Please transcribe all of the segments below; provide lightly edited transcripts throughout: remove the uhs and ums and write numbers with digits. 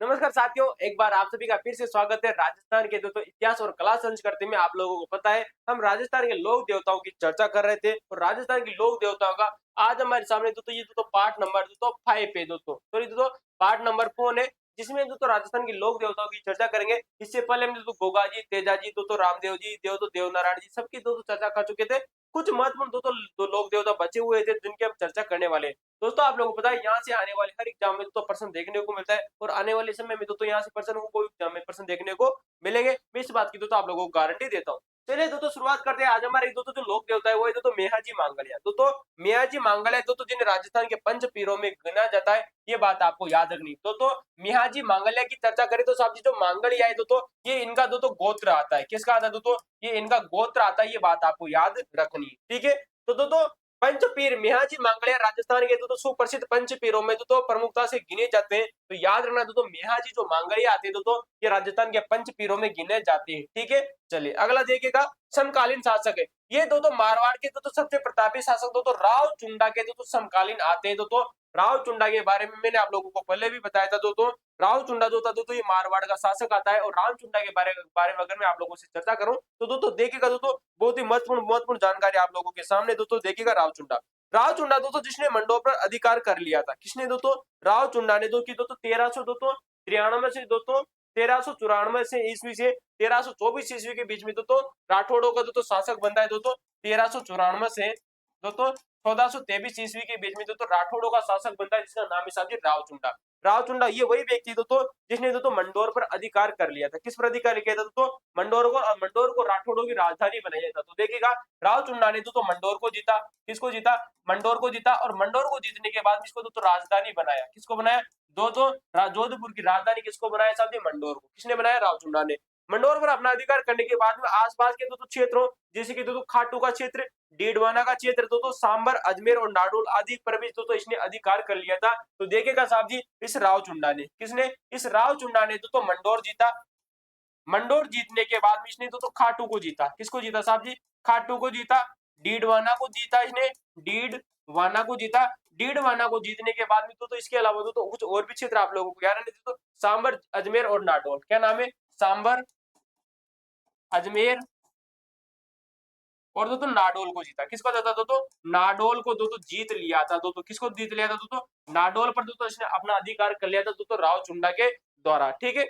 नमस्कार साथियों, एक बार आप सभी का फिर से स्वागत है। राजस्थान के दोस्तों इतिहास और कला संस्कृति में आप लोगों को पता है, हम राजस्थान के लोक देवताओं की चर्चा कर रहे थे और राजस्थान की लोक देवताओं का आज हमारे सामने दोस्तों ये दोस्तों पार्ट नंबर दोस्तों 5 है दोस्तों। तो ये दोस्तों पार्ट नंबर 4 है, जिसमें दोस्तों राजस्थान की लोक देवताओं की चर्चा करेंगे। इससे पहले हम दोस्तों गोगा जी, तेजा जी, दोस्तों रामदेव जी, देवनारायण जी सबकी दोस्तों चर्चा कर चुके थे। कुछ महत्वपूर्ण दोस्तों दो लोक देवता बचे हुए थे जिनकी हम चर्चा करने वाले हैं। दोस्तों आप लोगों को पता है यहाँ से आने वाले हर एग्जाम में तो प्रश्न देखने को मिलता है और आने वाले समय में तो यहाँ से प्रश्न को एग्जाम में प्रश्न देखने को मिलेंगे। मैं इस बात की तो आप लोगों को गारंटी देता हूँ। चलिए दोस्तों शुरुआत करते हैं। आज हमारे दोस्तों जो लोक देवता है वो है दोस्तों मेहाजी मांगलिया। दोस्तों मेहाजी मांगलिया दोस्तों जिन्हें राजस्थान के पंच पीरों में गिना जाता है, ये बात आपको याद रखनी। दोस्तों मेहाजी मांगलिया की चर्चा करें तो साहब जी जो मांगलिया है दोस्तों ये इनका दोस्तों गोत्र आता है। किसका आता है दोस्तों? ये इनका गोत्र आता है, ये बात आपको याद रखनी। ठीक है, तो दोस्तों पंचपीर मेहाजी मांगलिया राजस्थान के दोस्तों सुप्रसिद्ध पंचपीरों में दोस्तों प्रमुखता से गिने जाते हैं। तो याद रखना दोस्तों मेहाजी जो मांगलिया आते हैं दोस्तों ये राजस्थान के पंचपीरों में गिने जाते हैं। ठीक है, चलिए अगला देखिएगा। समकालीन शासक है ये दोस्तों मारवाड़ के दोस्तों सबसे प्रतापी शासक दोस्तों राव चुंडा के दोस्तों समकालीन आते हैं। दोस्तों राव चुंडा के बारे में मैंने आप लोगों को पहले भी बताया था। दोस्तों राव चुंडा जो था दोस्तों ये मारवाड़ का शासक आता है और राव चुंडा के बारे में अगर मैं आप लोगों से चर्चा करूं तो दोस्तों देखिएगा दोस्तों बहुत ही महत्वपूर्ण जानकारी आप लोगों के सामने दोस्तों देखिएगा। राव चुंडा दोस्तों जिसने मंडोर पर अधिकार कर लिया था। किसने दोस्तों? राव चुंडा ने दोस्तों 1393 से दोस्तों 1394 से ईस्वी से 1324 ईस्वी के बीच में दोस्तों राठौड़ों का दोस्तों शासक बनता है। दोस्तों 1394 से दोस्तों 1423 ईस्वी के बीच में दोस्तों राठौड़ों का शासक बनता है, जिसका नाम है साहब जी राव चुंडा। राव चुंडा ये वही व्यक्ति दोस्तों जिसने दोस्तों मंडोर पर अधिकार कर लिया था। किस पर अधिकार किया था दोस्तों? मंडोर को राठौड़ों की राजधानी बनाया था। तो देखिएगा राव चुंडा ने दोस्तों मंडोर को जीता। किसको जीता? मंडोर को जीता और मंडोर को जीतने के बाद इसको दोस्तों राजधानी बनाया। किसको बनाया? दोस्तों जोधपुर की राजधानी किसको बनाया साहब जी? मंडोर को। किसने बनाया? राव चुंडा ने। मंडोर पर अपना अधिकार करने के बाद में आसपास के दोस्तों क्षेत्रों जैसे कि दोस्तों खाटू का क्षेत्र, डीडवाना का क्षेत्र, दोस्तों सांबर, अजमेर और नाडोल आदि पर भी दोस्तों इसने अधिकार कर लिया था। तो देखिएगा साहब जी इस राव चुंडा ने, किसने? इस राव चुंडा ने दोस्तों मंडोर जीता। मंडोर जीतने के बाद में इसने दोस्तों खाटू को जीता। किसको जीता साहब जी? खाटू को जीता। डीडवाना को जीता इसने, डीडवाना को जीता। डीडवाना को जीतने के बाद में तो इसके अलावा तो कुछ और भी क्षेत्र आप लोगों को याद है दोस्तों सांबर, अजमेर और नाडोल। क्या नाम है? सांबर, अजमेर और दोस्तों नाडोल को जीता। किसको जीता दोस्तों? नाडोल को दोस्तों जीत लिया था। दोस्तों किसको जीत लिया था दोस्तों? नाडोल पर दोस्तों इसने अपना अधिकार कर लिया था दोस्तों राव चुंडा के द्वारा। ठीक है,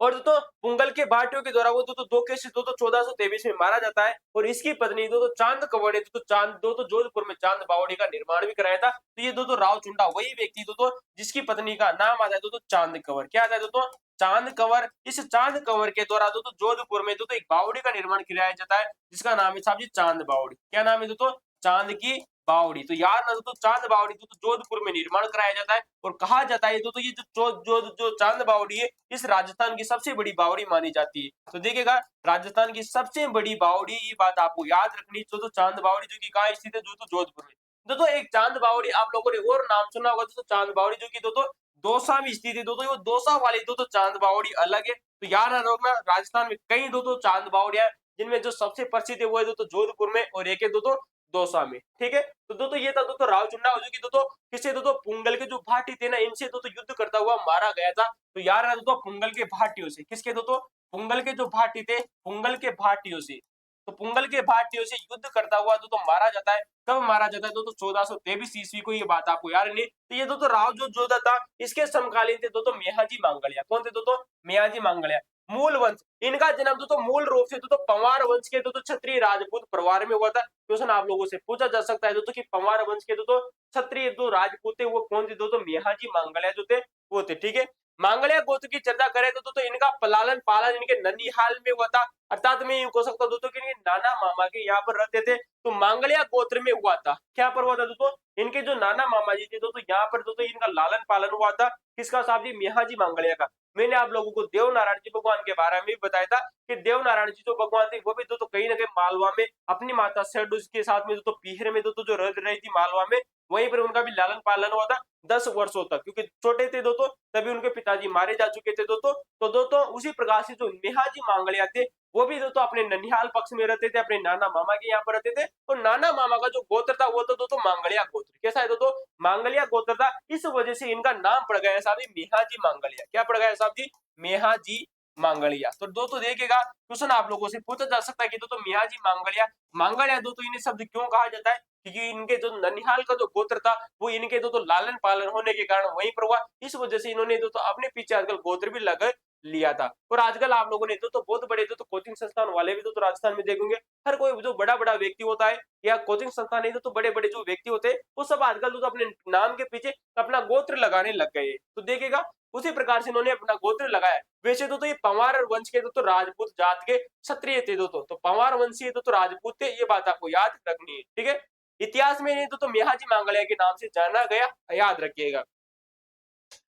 और दोस्तों पुंगल के भाटियों के द्वारा वो दोस्तों 2 केस दोस्तों 1423 में मारा जाता है और इसकी पत्नी दोस्तों चांद कवड़े दोस्तों जोधपुर में चांद बावड़ी का निर्माण भी कराया था। तो ये दोस्तों राव चुंडा वही व्यक्ति दोस्तों जिसकी पत्नी का नाम आता है दोस्तों चांद कंवर। क्या आता है दोस्तों? चांद कंवर। इस चांद कंवर के द्वारा दोस्तों जोधपुर में दोस्तों एक बावड़ी का निर्माण किया जाता है जिसका नाम है साहब जी चांद बावड़ी। क्या नाम है दोस्तों? चांद की बावड़ी। तो यार ना दोस्तों चांद बावड़ी दोस्तों जोधपुर में निर्माण कराया जाता है और कहा जाता है दोस्तों ये जो चांद बावड़ी है इस राजस्थान की सबसे बड़ी बावड़ी मानी जाती है। तो देखिएगा राजस्थान की सबसे बड़ी बावड़ी, ये बात आपको याद रखनी। दोस्तों चांद बावड़ी जो कि कहाँ स्थित है? दोस्तों जोधपुर में। दोस्तों एक चांद बावड़ी आप लोगों ने और नाम सुना होगा दोस्तों चांद बावड़ी जो कि दोस्तों दौसा में स्थित है। दोस्तों ये दौसा वाली दोस्तों चांद बावड़ी अलग है। तो याद रखना राजस्थान में कई दोस्तों चांद बावड़ियां जिनमें जो सबसे प्रसिद्ध है वो है दोस्तों जोधपुर में और एक है दोस्तों दौसा में। ठीक है, तो दोस्तों ये था दोस्तों राव चुंडा जो कि दोस्तों किससे दोस्तों पुंगल के जो भाटी थे ना इनसे दोस्तों युद्ध करता हुआ मारा गया था। तो यार है दोस्तों पुंगल के भाटियों से। किसके दोस्तों? पुंगल के जो भाटी थे, पुंगल के भाटियों से। तो पुंगल के भाटियों से युद्ध करता हुआ दोस्तों मारा जाता है। कब मारा जाता है दोस्तों? 1423 ईस्वी को। ये बात आपको याद नहीं। तो ये दोस्तों राव जो जोधा था इसके समकालीन थे दोस्तों मेहाजी मांगलिया। कौन थे दोस्तों? मेहाजी मांगलिया। मूल वंश इनका जन्म दोस्तों मूल रूप से दोस्तों पंवार वंश के दोस्तों क्षत्रिय राजपूत परिवार में हुआ था। क्वेश्चन आप लोगों से पूछा जा सकता है दोस्तों कि पंवार वंश के दोस्तों क्षत्रिय जो राजपूत थे वो कौन थे दोस्तों? मेहाजी मांगलिया जो थे वो थे। ठीक है, मांगलिया गोत्र की चर्चा करें तो दोस्तों इनका लालन पालन इनके ननिहाल में हुआ था। अर्थात मैं यूं कह सकता हूं दोस्तों कि इनके नाना मामा के यहाँ पर रहते थे। तो मांगलिया गोत्र में हुआ था। क्या पर हुआ था दोस्तों? इनके जो नाना मामा जी थे दोस्तों यहाँ पर दोस्तों इनका लालन पालन हुआ था। किसका साहब जी? मेहाजी मांगलिया का। मैंने आप लोगों को देवनारायण जी भगवान के बारे में भी बताया था कि देवनारायण जी जो भगवान थे वो भी दोस्तों कहीं ना कहीं मालवा में अपनी माता शेरडूज के साथ में दोस्तों पीहर में दोस्तों जो रह रही थी मालवा में, वहीं पर उनका भी लालन पालन हुआ था। 10 वर्षों तक, क्योंकि छोटे थे दोस्तों तभी उनके पिताजी मारे जा चुके थे दोस्तों। तो दोस्तों उसी प्रकार से जो मेहाजी मांगलिया थे वो भी दोस्तों अपने ननिहाल पक्ष में रहते थे, अपने नाना मामा के यहाँ पर रहते थे। और नाना मामा का जो गोत्र था वो तो दोस्तों मांगलिया गोत्र। कैसा है दोस्तों? मांगलिया गोत्र था। इस वजह से इनका नाम पड़ गया है साहब जी मेहाजी मांगलिया। क्या पड़ गया है साहब जी? मेहाजी मांगलिया। तो दोस्तों देखिएगा क्वेश्चन आप लोगों से पूछा जा सकता है कि दोस्तों मेहाजी मांगलिया, मांगलिया दोस्तों इन्हें शब्द क्यों कहा जाता है? क्योंकि इनके जो ननिहाल का जो गोत्र था वो इनके दोस्तों लालन पालन होने के कारण वहीं पर हुआ। इस वजह से इन्होंने दोस्तों अपने पीछे आजकल गोत्र भी लगा लिया था। और आजकल आप लोगों ने तो बहुत बड़े तो कोचिंग संस्थान वाले भी तो राजस्थान में देखेंगे। हर कोई जो बड़ा-बड़ा व्यक्ति होता है या कोचिंग संस्थान नहीं तो बड़े-बड़े जो व्यक्ति होते हैं वो सब आजकल तो अपने नाम के पीछे अपना गोत्र लगाने लग गए हैं। तो देखिएगा उसी प्रकार से इन्होंने अपना गोत्र लगाया। वैसे तो ये पंवार वंश के तो राजपूत जात के क्षत्रिय थे दोस्तों। तो पंवार वंशीय तो राजपूत थे, ये बात आपको याद रखनी है। ठीक है? इतिहास में इन्हें तो मेहाजी मांगलिया के नाम से जाना गया, याद रखिएगा।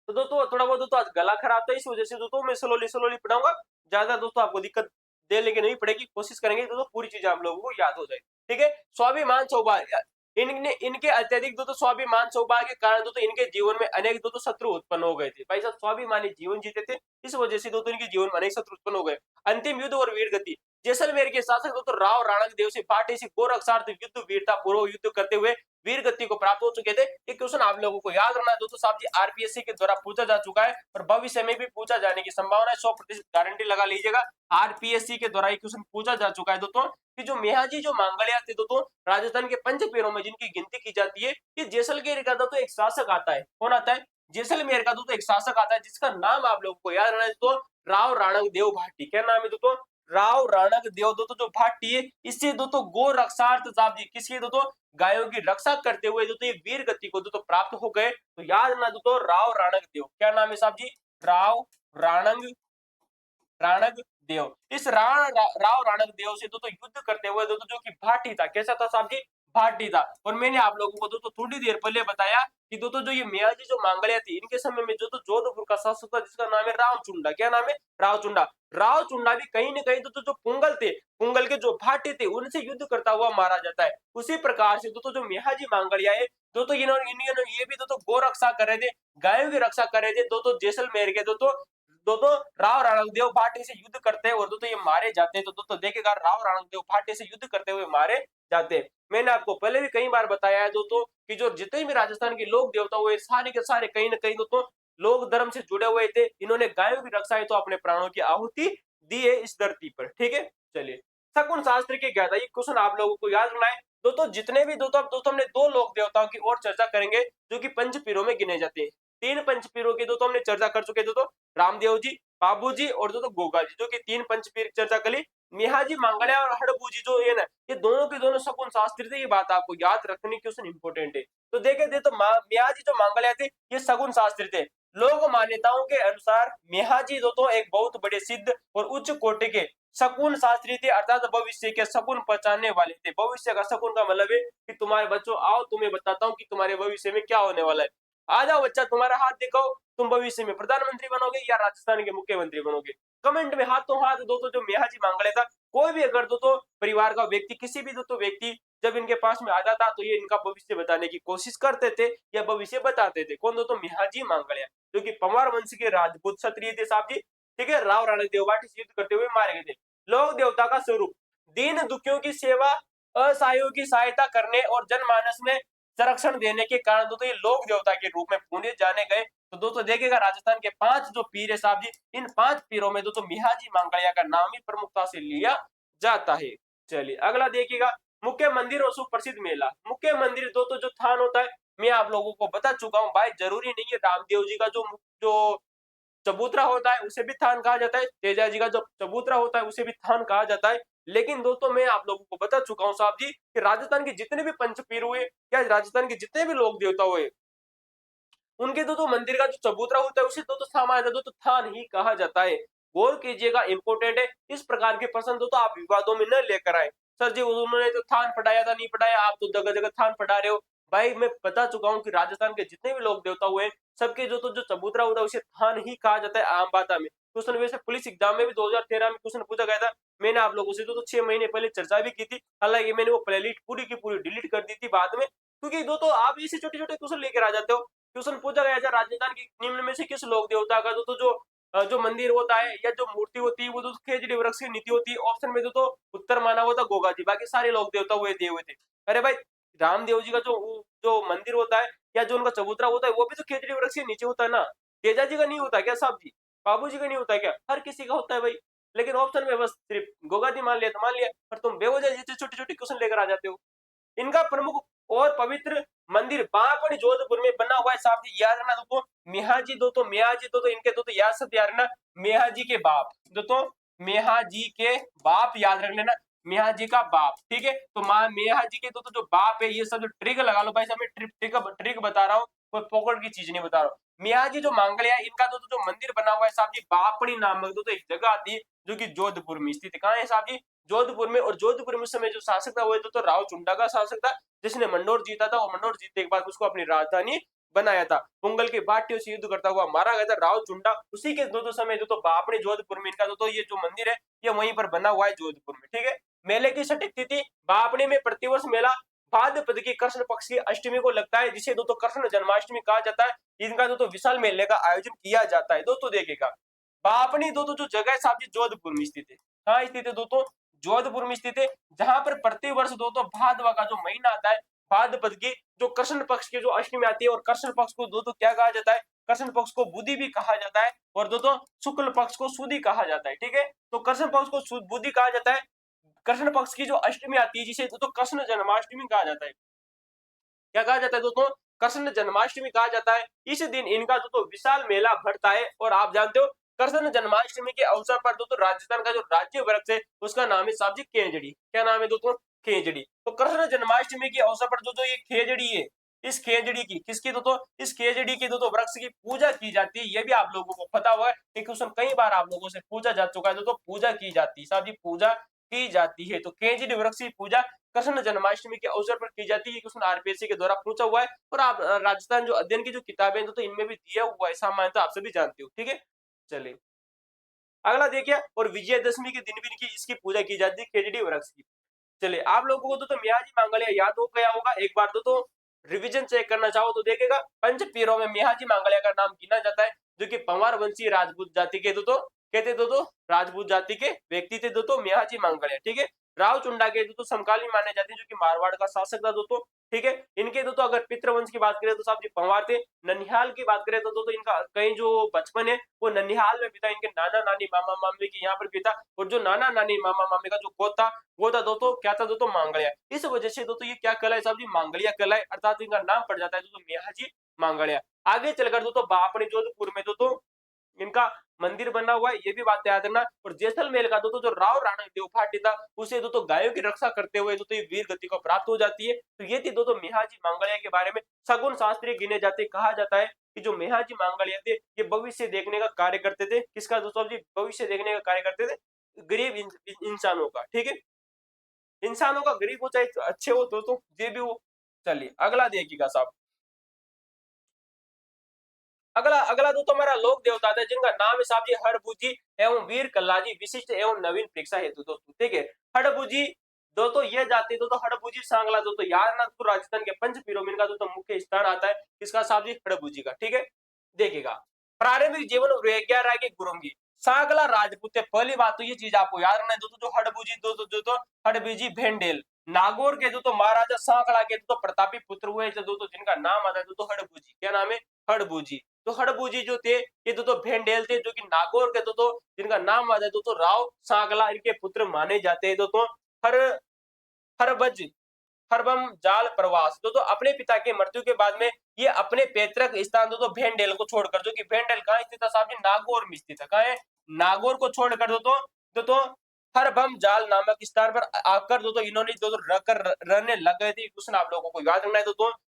तो दोस्तों थोड़ा बहुत दोस्तों आज गला खराब था, इस वजह से दोस्तों मैं स्लोली स्लोली पढ़ाऊंगा। ज्यादा दोस्तों आपको दिक्कत देने की नहीं पड़ेगी, कोशिश करेंगे दोस्तों पूरी चीजें आप लोगों को याद हो जाए। ठीक है? स्वाभिमान सौभाग्य, इनके अत्यधिक दोस्तों स्वाभिमान सौभाग्य के कारण दोस्तों इनके जीवन में अनेक दोस्तों शत्रु उत्पन्न हो गए थे। भाई साहब स्वाभिमानी जीवन जीते थे, इस वजह से दोस्तों इनके जीवन में अनेक शत्रु उत्पन्न हो गए। अंतिम युद्ध और वीर गति, जैसलमेर के शासक दोस्तों राव राणक देव से पार्टी से गोरक्षार्थ युद्ध वीरता पूर्व युद्ध करते हुए वीर गति को प्राप्त हो चुके थे। ये क्वेश्चन आप लोगों को याद रखना है दोस्तों, साहब जी आरपीएससी के द्वारा पूछा जा चुका है और भविष्य में भी पूछा जाने की संभावना है। 100% गारंटी लगा लीजिएगा, आरपीएससी के द्वारा ये क्वेश्चन पूछा जा चुका है दोस्तों। कि जो मेहाजी जो मांगलिया थे दोस्तों राजस्थान के पंच पीरों में जिनकी गिनती की जाती है, कि जैसलमेर का दोस्तों एक शासक आता है। कौन आता है? जैसलमेर का दोस्तों एक शासक आता है जिसका नाम आप लोगों को याद रखना है दोस्तों, राव राणक देव भाटी। क्या नाम है दोस्तों? राव राणक देव दोस्तों जो भाटी है, इससे दोस्तों गो रक्षार्थ साहब जी किसके दोस्तों गायों की रक्षा करते हुए दोस्तों ये वीर गति को दोस्तों प्राप्त हो गए। तो याद रखना दोस्तों राव राणक देव। क्या नाम है साहब जी? राव राणक राणक देव। इस राव राणक देव से दोस्तों युद्ध करते हुए दोस्तों जो कि भाटी था, कैसा था साहब जी? भाटी था। और मैंने आप लोगों को दोस्तों थोड़ी देर पहले बताया कि दोस्तों जो ये मेयाजी जो मांगलिया थी इनके समय में जो तो जोधपुर का शासक था जिसका नाम है रावचुंडा। क्या नाम है? रावचुंडा। रावचुंडा भी कहीं न कहीं दोस्तों जो पुंगल थे, पुंगल के जो भाटी थे उनसे युद्ध करता हुआ मारा जाता है। उसी प्रकार से दोस्तों जो मेहाजी मांगलिया है दोस्तों इन्होंने ये भी दोस्तों गो रक्षा कर रहे थे, गायों की रक्षा कर रहे थे दोस्तों जैसलमेर के दोस्तों राव रणकदेव भाटी से युद्ध करते हैं और दोस्तों ये मारे जाते हैं। तो दोस्तों देखिएगा राव रणकदेव भाटी से युद्ध करते हुए मारे जाते हैं। मैंने आपको पहले भी कई बार बताया है दोस्तों कि जो जितने भी राजस्थान के लोक देवता हुए सारे के सारे कहीं न कहीं दोस्तों लोक धर्म से जुड़े हुए थे। इन्होंने गायों की रक्षा है तो अपने प्राणों की आहुति दी है इस धरती पर। ठीक है? चलिए शकुन शास्त्र की ज्ञाता, ये क्वेश्चन आप लोगों को याद रखना है। दोस्तों जितने भी दोस्तों हमने दो लोक देवताओं की और चर्चा करेंगे जो कि पंच पीरों में गिने जाते हैं। तीन पंच पीरों की दोस्तों हमने चर्चा कर चुके दोस्तों, रामदेव जी, बाबू जी और दोस्तों गोगा जी, जो कि तीन पंचपीर चर्चा करी। मेहाजी मांगलिया और हड़बू जी जो है ना, ये दोनों के दोनों शकुन शास्त्री थे। ये बात आपको याद रखनी क्वेश्चन इंपोर्टेंट है। तो देखे थे तो मेहाजी जो मांगलिया थे ये शकुन शास्त्री थे। लोक मान्यताओं के अनुसार मेहाजी दोस्तों एक बहुत बड़े सिद्ध और उच्च कोटि के शकुन शास्त्री थे, अर्थात भविष्य के शकुन पहचानने वाले थे। भविष्य का शकुन का मतलब है कि तुम्हारे बच्चों आओ तुम्हें बताता हूँ कि तुम्हारे भविष्य में क्या होने वाला है। आ जाओ बच्चा, तुम्हारा हाथ दिखाओ, तुम भविष्य में प्रधानमंत्री बनोगे या राजस्थान के मुख्यमंत्री बनोगे। कमेंट में हाथों हाथ दोस्तों जो मेहाजी मांगलिया था, कोई भी अगर दोस्तों परिवार का व्यक्ति किसी भी दोस्तों व्यक्ति जब इनके पास में आ जाता तो ये इनका भविष्य बताने की कोशिश करते थे या भविष्य बताते थे। कौन? दोस्तों मेहाजी मांगलिया, जो कि पंवार वंश के राजपूत क्षत्रिय थे साहब जी। ठीक है? राव राणा देववाटी से युद्ध करते हुए मारे गए थे। लोक देवता का स्वरूप, दीन दुखियों की सेवा, असहायों की सहायता करने और जनमानस में संरक्षण देने के कारण दोस्तों ये लोक देवता के रूप में पूजे जाने गए। तो दोस्तों देखिएगा राजस्थान के 5 जो पीर है साहब जी, इन 5 पीरों में दोस्तों मेहाजी मांगलिया का नाम ही प्रमुखता से लिया जाता है। चलिए अगला देखिएगा, मुख्य मंदिर और सुप्रसिद्ध मेला। मुख्य मंदिर दोस्तों जो थान होता है मैं आप लोगों को बता चुका हूँ भाई, जरूरी नहीं है रामदेव जी का जो जो चबूतरा होता है उसे भी थान कहा जाता है, तेजा जी का जो चबूतरा होता है उसे भी थान कहा जाता है। लेकिन दोस्तों मैं आप लोगों को बता चुका हूँ साहब जी कि राजस्थान के जितने भी पंचपीर हुए या राजस्थान के जितने भी लोक देवता हुए उनके दोस्तों मंदिर का जो चबूतरा होता है उसे दोस्तों सामान्य दोस्तों थान ही कहा जाता है। गौर कीजिएगा, इंपोर्टेंट है। इस प्रकार के प्रश्न दोस्तों आप विवादों में न लेकर आए, सर जी उन्होंने तो थान पढ़ाया था नहीं पढ़ाया, आप तो जगह जगह थान पढ़ा रहे हो। भाई मैं बता चुका हूँ कि राजस्थान के जितने भी लोक देवता हुए सबके जो चबूतरा होता है उसे थान ही कहा जाता है आम भाषा में। क्वेश्चन वैसे पुलिस एग्जाम में भी 2013 में क्वेश्चन पूछा गया था, मैंने आप लोगों से तो 6 महीने पहले चर्चा भी की थी। हालांकि मैंने वो प्लेलिस्ट पूरी की पूरी डिलीट कर दी थी बाद में, क्योंकि दोस्तों आप इसी छोटे छोटे क्वेश्चन लेकर आ जाते हो। क्वेश्चन पूछा गया था राजस्थान की निम्न में से किस लोक देवता का जो मंदिर होता है या जो मूर्ति होती है वो तो खेजड़ी वृक्ष की नीति होती है। ऑप्शन में तो उत्तर माना हुआ था गोगा जी, बाकी सारे लोक देवता हुए दिए हुए थे। अरे भाई रामदेव जी का जो मंदिर होता है या जो उनका चबूतरा होता है वो भी तो खेजड़ी वृक्ष के नीचे होता है ना। तेजा जी का नहीं होता क्या साहब जी? बाबू जी का नहीं होता क्या? हर किसी का होता है भाई। लेकिन ऑप्शन में बस सिर्फ गोगा जी मान लिया तो मान लिया, पर तुम बेवजह जैसे छोटे छोटे क्वेश्चन लेकर आ जाते हो। इनका प्रमुख और पवित्र मंदिर बांपड़ी जोधपुर में बना हुआ है साहब जी, याद रखना दोस्तों। मियाजी दोस्तों, मियाजी दोस्तों इनके दोस्तों याद सब याद रखना। मियाजी के बाप दोस्तों, मियाजी के बाप याद रख लेना, मियाजी का बाप, ठीक है। तो मां मियाजी के दोस्तों जो बाप है, ये सब जो ट्रिक लगा लो भाई, सब मैं ट्रिक बता रहा हूँ, कोई पॉकेट की चीज नहीं बता रहा हूँ। मियाजी जो मांगलिया इनका दोस्तों जो मंदिर बना हुआ है साहब जी, बापड़ी नामक दोस्तों एक जगह आती है जो कि जोधपुर में स्थित है। कहाँ है साहब जी? जोधपुर में। और जोधपुर में उस समय जो शासक था वो तो राव चुंडा का शासक था, जिसने मंडोर जीता था, और मंडोर जीतने के बाद उसको अपनी राजधानी बनाया था। पोंगल के भाटियों से युद्ध करता हुआ मारा गया था राव चुंडा। उसी के दो समय जो बापड़ी जोधपुर में इनका ये जो मंदिर है ये वहीं पर बना हुआ है जोधपुर में, ठीक है। मेले की सटीक तिथि बापड़ी में प्रतिवर्ष मेला भाद्रपद की कृष्ण पक्ष की अष्टमी को लगता है, जिसे दोस्तों कृष्ण जन्माष्टमी कहा जाता है। इनका दोस्तों विशाल मेले का आयोजन किया जाता है। दोस्तों देखिएगा बापड़ी दोस्तों जो जगह है साहब जी जोधपुर में स्थित है। कहाँ स्थित है दोस्तों? जोधपुर में स्थित है, जहां पर प्रतिवर्ष दोस्तों भादवा का जो महीना आता है, भाद्रपद की जो कृष्ण पक्ष की जो अष्टमी आती है, और कृष्ण पक्ष को दोस्तों क्या कहा जाता है? कृष्ण पक्ष को बुद्धि भी कहा जाता है, और दोस्तों शुक्ल पक्ष को सुदी कहा जाता है, ठीक है। तो कृष्ण पक्ष को बुद्धि कहा जाता है। कृष्ण पक्ष की जो अष्टमी आती है जिसे दोस्तों कृष्ण जन्माष्टमी कहा जाता है। क्या कहा जाता है दोस्तों? कृष्ण जन्माष्टमी कहा जाता है। इस दिन इनका दोस्तों विशाल मेला भरता है, और आप जानते हो कृष्ण जन्माष्टमी के अवसर पर दोस्तों राजस्थान का जो राज्य वृक्ष है उसका नाम है साहब जी खेजड़ी। क्या नाम है दोस्तों? खेजड़ी। तो कृष्ण जन्माष्टमी के अवसर पर दोस्तों ये खेजड़ी है, इस खेजड़ी की किसकी दोस्तों? इस खेजड़ी की दोस्तों वृक्ष की पूजा की जाती है। ये भी आप लोगों को पता हुआ है, एक क्वेश्चन कई बार आप लोगों से पूछा जा चुका है। दोस्तों पूजा की जाती है साहब जी, पूजा की जाती है। तो खेजड़ी वृक्ष की पूजा कृष्ण जन्माष्टमी के अवसर पर की जाती है। क्वेश्चन आरपीएससी के द्वारा पूछा हुआ है, और आप राजस्थान जो अध्ययन की जो किताबें तो इनमें भी दिया हुआ है, सामान्य तो आप सभी जानते हो, ठीक है। चलिए अगला देखिए, और विजयदशमी के दिन भी इनकी इसकी पूजा की जाती है खेजड़ी वृक्ष की। चलिए आप लोगों को तो मियाजी मांगलिया याद हो गया होगा, एक बार तो रिवीजन चेक करना चाहो तो देखेगा पंच पीरों में मियाजी मांगलिया का नाम गिना जाता है, जो कि पंवार वंशीय राजपूत जाति के कहते राजपूत जाति के व्यक्ति थे मियाजी मांगलिया, ठीक है। राव चुंडा के समकालीन माने जाते हैं, जो कि मारवाड़ का शासक था ठीक है। इनके अगर पितृवंश की बात करें तो साहब जी पंवार थे। ननिहाल की बात करें तो इनका कहीं जो बचपन है वो ननिहाल में बीता, इनके नाना नानी मामा मामले की यहाँ पर बीता, और जो नाना नानी मामा मामले का जो गोद था वो था क्या था मांगलिया। इस वजह से ये क्या कहलाए साहब जी? मांगलिया कहलाए, अर्थात इनका नाम पड़ जाता है मियाजी मांगलिया। आगे चलकर बापड़ी जोधपुर में इनका मंदिर बना हुआ है, ये भी बात याद रखना। और जैसलमेर का जो राव राणा देवभाटी था उसे गायों की रक्षा करते हुए ये वीर गति को प्राप्त हो जाती है। तो ये थी मिहाजी मांगलिया के बारे में सगुन शास्त्री गिने जाते। कहा जाता है कि जो मिहाजी मांगलिया थे ये भविष्य देखने का कार्य करते थे। किसका दोस्तों जी? भविष्य देखने का कार्य करते थे गरीब इंसानों का, ठीक है। इंसानों का, गरीब हो चाहे अच्छे हो दोस्तों, ये भी हो। चलिए अगला देखिएगा साहब, अगला अगला हमारा लोक देवता था जिनका नाम है साहब जी हड़बूजी एवं वीर कल्लाजी विशिष्ट एवं नवीन परीक्षा हेतु दोस्तों, ठीक है। हड़बूजी ये जाति हड़बूजी सांगला याद ना राजस्थान के पंच पीरोमिन का मुख्य स्थान आता है इसका साहब जी हड़बूजी का, ठीक है। देखिएगा प्रारंभिक जीवन राय के गुरुंगी सांगला राजपूत है। पहली बात तो ये चीज आपको याद रखना है जो हड़बूजी हड़बूजी भेंडेल नागौर के महाराजा सांकला के प्रतापी पुत्र हुए जिनका नाम आता है हड़बूजी। क्या नाम है? हड़बूजी। तो हड़बूजी जो थे ये भेंडेल थे, जो कि नागौर के जिनका नाम आता है राव सांकला, इनके पुत्र माने जाते हैं हर हरबज हरबम जाल प्रवास अपने पिता के मृत्यु के बाद में ये अपने पैतृक स्थान भेंडेल को छोड़कर, जो कि भेंडेल कहाँ स्थित है साहब जी? नागौर में स्थित है। कहाँ है? नागौर को छोड़कर हरबम जाल नामक स्थान पर आकर इन्होंने रहकर रहने लग गए थे। क्वेश्चन आप लोगों को याद रखना है